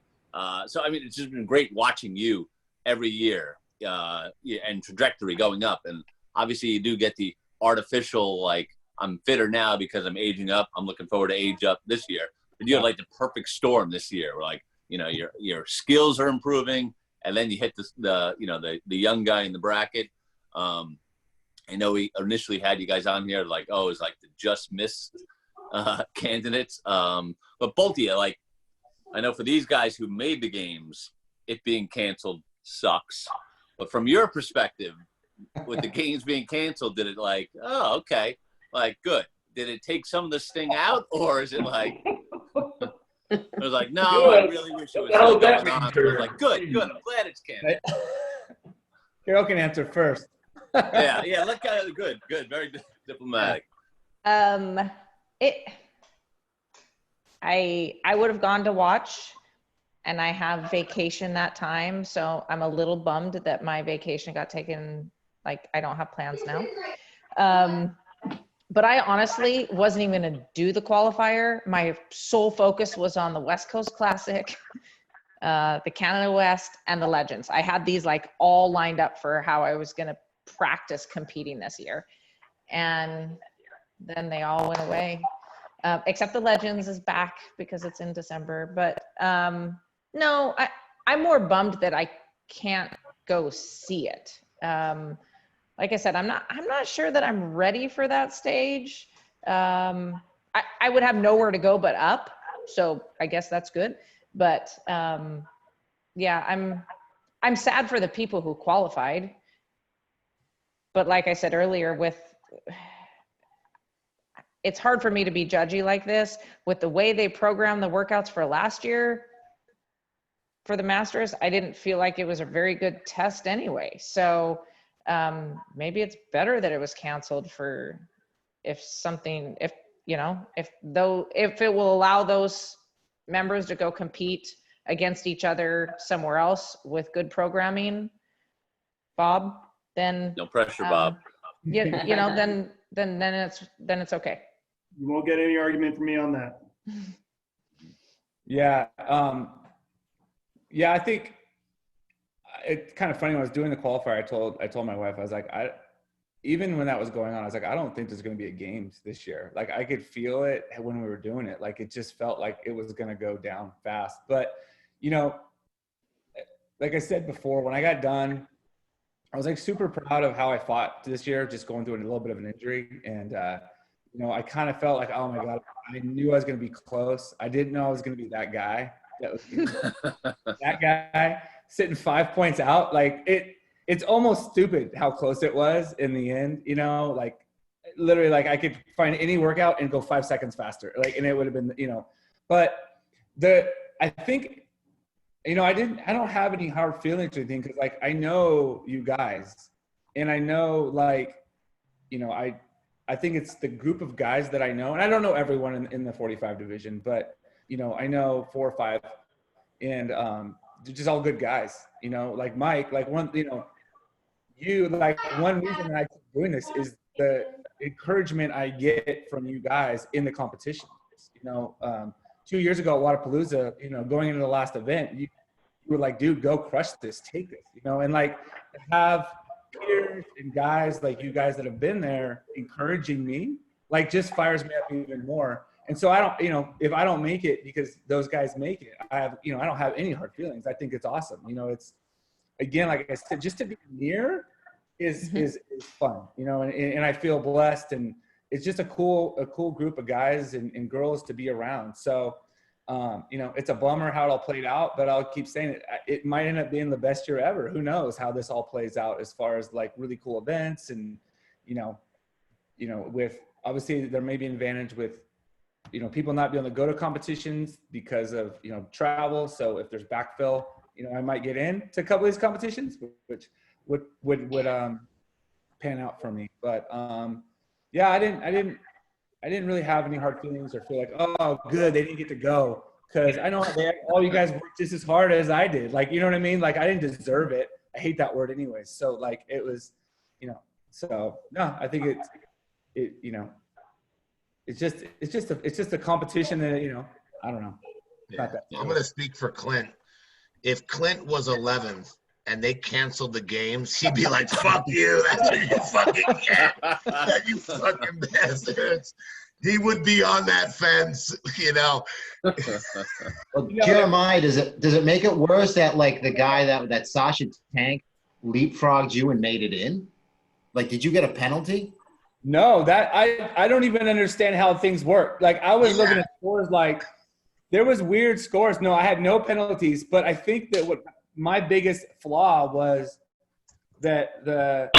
So, I mean, it's just been great watching you every year and trajectory going up. And obviously you do get the artificial, like, I'm fitter now because I'm aging up. I'm looking forward to age up this year. But you have like the perfect storm this year where like, you know, your skills are improving, and then you hit the young guy in the bracket. I know we initially had you guys on here like, oh, it's like the just missed candidates. But both of you, like, I know for these guys who made the games, it being canceled sucks. But from your perspective, with the games being canceled, did it like, oh, okay, like good? Did it take some of the sting out, or is it like? It was like, no, I really wish it was still going on. It was like, good. I'm glad it's canceled. Carol can answer first. yeah. Let's go. Good. Very diplomatic. I would have gone to watch, and I have vacation that time, so I'm a little bummed that my vacation got taken. Like, I don't have plans now. But I honestly wasn't even going to do the qualifier. My sole focus was on the West Coast Classic, the Canada West, and the Legends. I had these like all lined up for how I was going to practice competing this year. And then they all went away, except the Legends is back because it's in December. But no, I'm more bummed that I can't go see it. Like I said, I'm not sure that I'm ready for that stage. I would have nowhere to go but up, so I guess that's good. But yeah, I'm sad for the people who qualified. But like I said earlier, it's hard for me to be judgy like this with the way they programmed the workouts for last year for the Masters. I didn't feel like it was a very good test anyway. So maybe it's better that it was canceled if it will allow those members to go compete against each other somewhere else with good programming, Bob, then no pressure, Bob. then it's okay. You won't get any argument from me on that. Yeah. Yeah, I think it's kind of funny. When I was doing the qualifier, I told my wife, I was like, even when that was going on, I was like, I don't think there's going to be a games this year. Like I could feel it when we were doing it. Like it just felt like it was going to go down fast. But, you know, like I said before, when I got done, I was like super proud of how I fought this year, just going through a little bit of an injury. And, you know, I kind of felt like, oh my God, I knew I was going to be close. I didn't know I was going to be that guy. That was that guy sitting 5 points out. Like it's almost stupid how close it was in the end, you know, like literally like I could find any workout and go 5 seconds faster. Like, and it would have been, you know, but I think, you know, I don't have any hard feelings or anything. Cause like, I know you guys and I know like, you know, I think it's the group of guys that I know, and I don't know everyone in the 45 division, but you know, I know 4 or 5 and, they're just all good guys, you know, like Mike, like one, you know, you like one reason that I keep doing this is the encouragement I get from you guys in the competition. You know, 2 years ago at Wadapalooza, you know, going into the last event, you were like, dude, go crush this, take this, you know, and like to have peers and guys like you guys that have been there encouraging me, like just fires me up even more. And so I don't, you know, if I don't make it because those guys make it, I have, you know, I don't have any hard feelings. I think it's awesome. You know, it's, again, like I said, just to be near is fun, you know, and I feel blessed, and it's just a cool group of guys and girls to be around. So, you know, it's a bummer how it all played out, but I'll keep saying it might end up being the best year ever. Who knows how this all plays out as far as like really cool events and, you know, with obviously there may be an advantage with, you know, people not being able to go to competitions because of, you know, travel. So if there's backfill, you know, I might get into a couple of these competitions, which would pan out for me. But yeah, I didn't really have any hard feelings or feel like, oh, good, they didn't get to go, because I know all you guys worked just as hard as I did. Like, you know what I mean? Like, I didn't deserve it. I hate that word anyways. So like, it was, you know. So no, I think it you know. It's just a competition that, you know, I don't know. Yeah. I'm going to speak for Clint. If Clint was 11th and they canceled the games, he'd be like, fuck you. That's what you fucking get. You fucking bastards. He would be on that fence, you know. Well, Jeremiah, does it make it worse that like the guy that Sasha Tank leapfrogged you and made it in? Like, did you get a penalty? No, that I don't even understand how things work. Like I was looking at scores, like there was weird scores. No, I had no penalties, but I think that what my biggest flaw was that the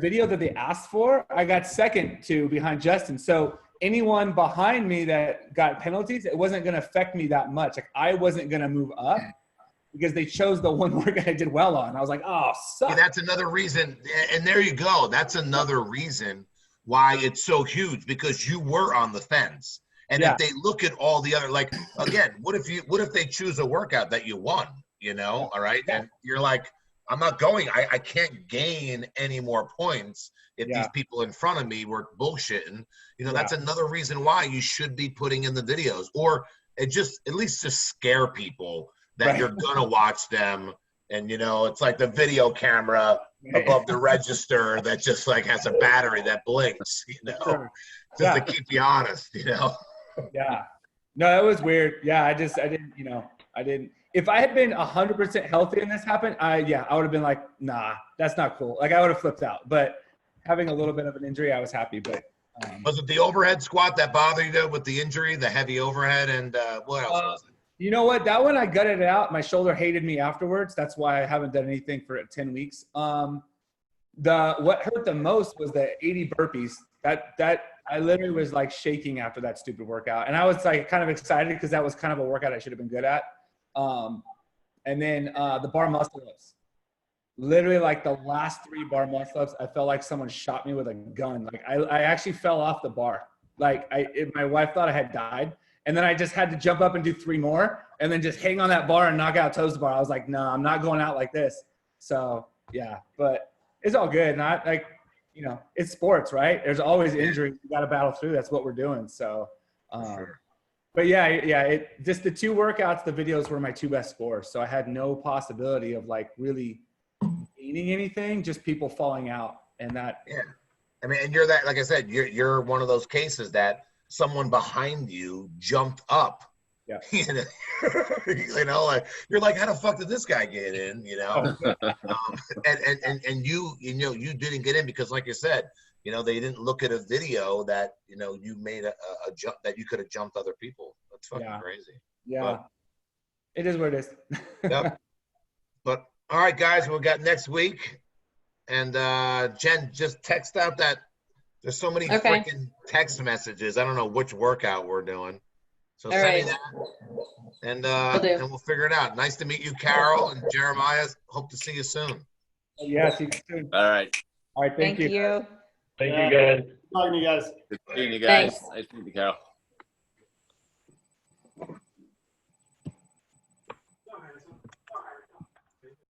video that they asked for, I got second to behind Justin. So anyone behind me that got penalties, it wasn't going to affect me that much. Like I wasn't going to move up because they chose the one work I did well on. I was like, oh, suck. Yeah, that's another reason. And there you go. That's another reason why it's so huge, because you were on the fence. And if they look at all the other, like, again, what if they choose a workout that you won, you know? All right. And you're like, I'm not going, I can't gain any more points if these people in front of me were bullshitting. You know, that's another reason why you should be putting in the videos, or at least scare people that you're gonna watch them. And, you know, it's like the video camera above the register that just like has a battery that blinks, you know, just to keep you honest, you know? Yeah. No, it was weird. Yeah. I didn't. If I had been 100% healthy and this happened, I would have been like, nah, that's not cool. Like I would have flipped out. But having a little bit of an injury, I was happy. But was it the overhead squat that bothered you with the injury, the heavy overhead, and what else was it? You know what? That one I gutted it out. My shoulder hated me afterwards. That's why I haven't done anything for 10 weeks. What hurt the most was the 80 burpees. That I literally was like shaking after that stupid workout. And I was like kind of excited because that was kind of a workout I should have been good at. And then the bar muscle ups. Literally like the last 3 bar muscle ups, I felt like someone shot me with a gun. Like I actually fell off the bar. Like my wife thought I had died. And then I just had to jump up and do 3 more and then just hang on that bar and knock out toes to bar. I was like, no, I'm not going out like this. So yeah, but it's all good. Not like, you know, it's sports, right? There's always injuries. You got to battle through. That's what we're doing. So But yeah, just the 2 workouts, the videos were my 2 best scores. So I had no possibility of like really gaining anything, just people falling out. And that. Yeah. I mean, and you're that, like I said, you're one of those cases that someone behind you jumped up. Yeah. You know, like you're like, how the fuck did this guy get in? You know, and you didn't get in because, like you said, you know, they didn't look at a video that, you know, you made a jump that you could have jumped other people. That's fucking crazy. Yeah. But, it is what it is. yep. But all right, guys, we got next week. And Jen, just text out that there's so many freaking text messages. I don't know which workout we're doing. So send me that. And we'll figure it out. Nice to meet you, Carol and Jeremiah. Hope to see you soon. Yeah, see you soon. All right. All right, thank you. Thank you, guys. Talking to you guys. Good seeing you guys. Thanks. Nice to meet you, Carol.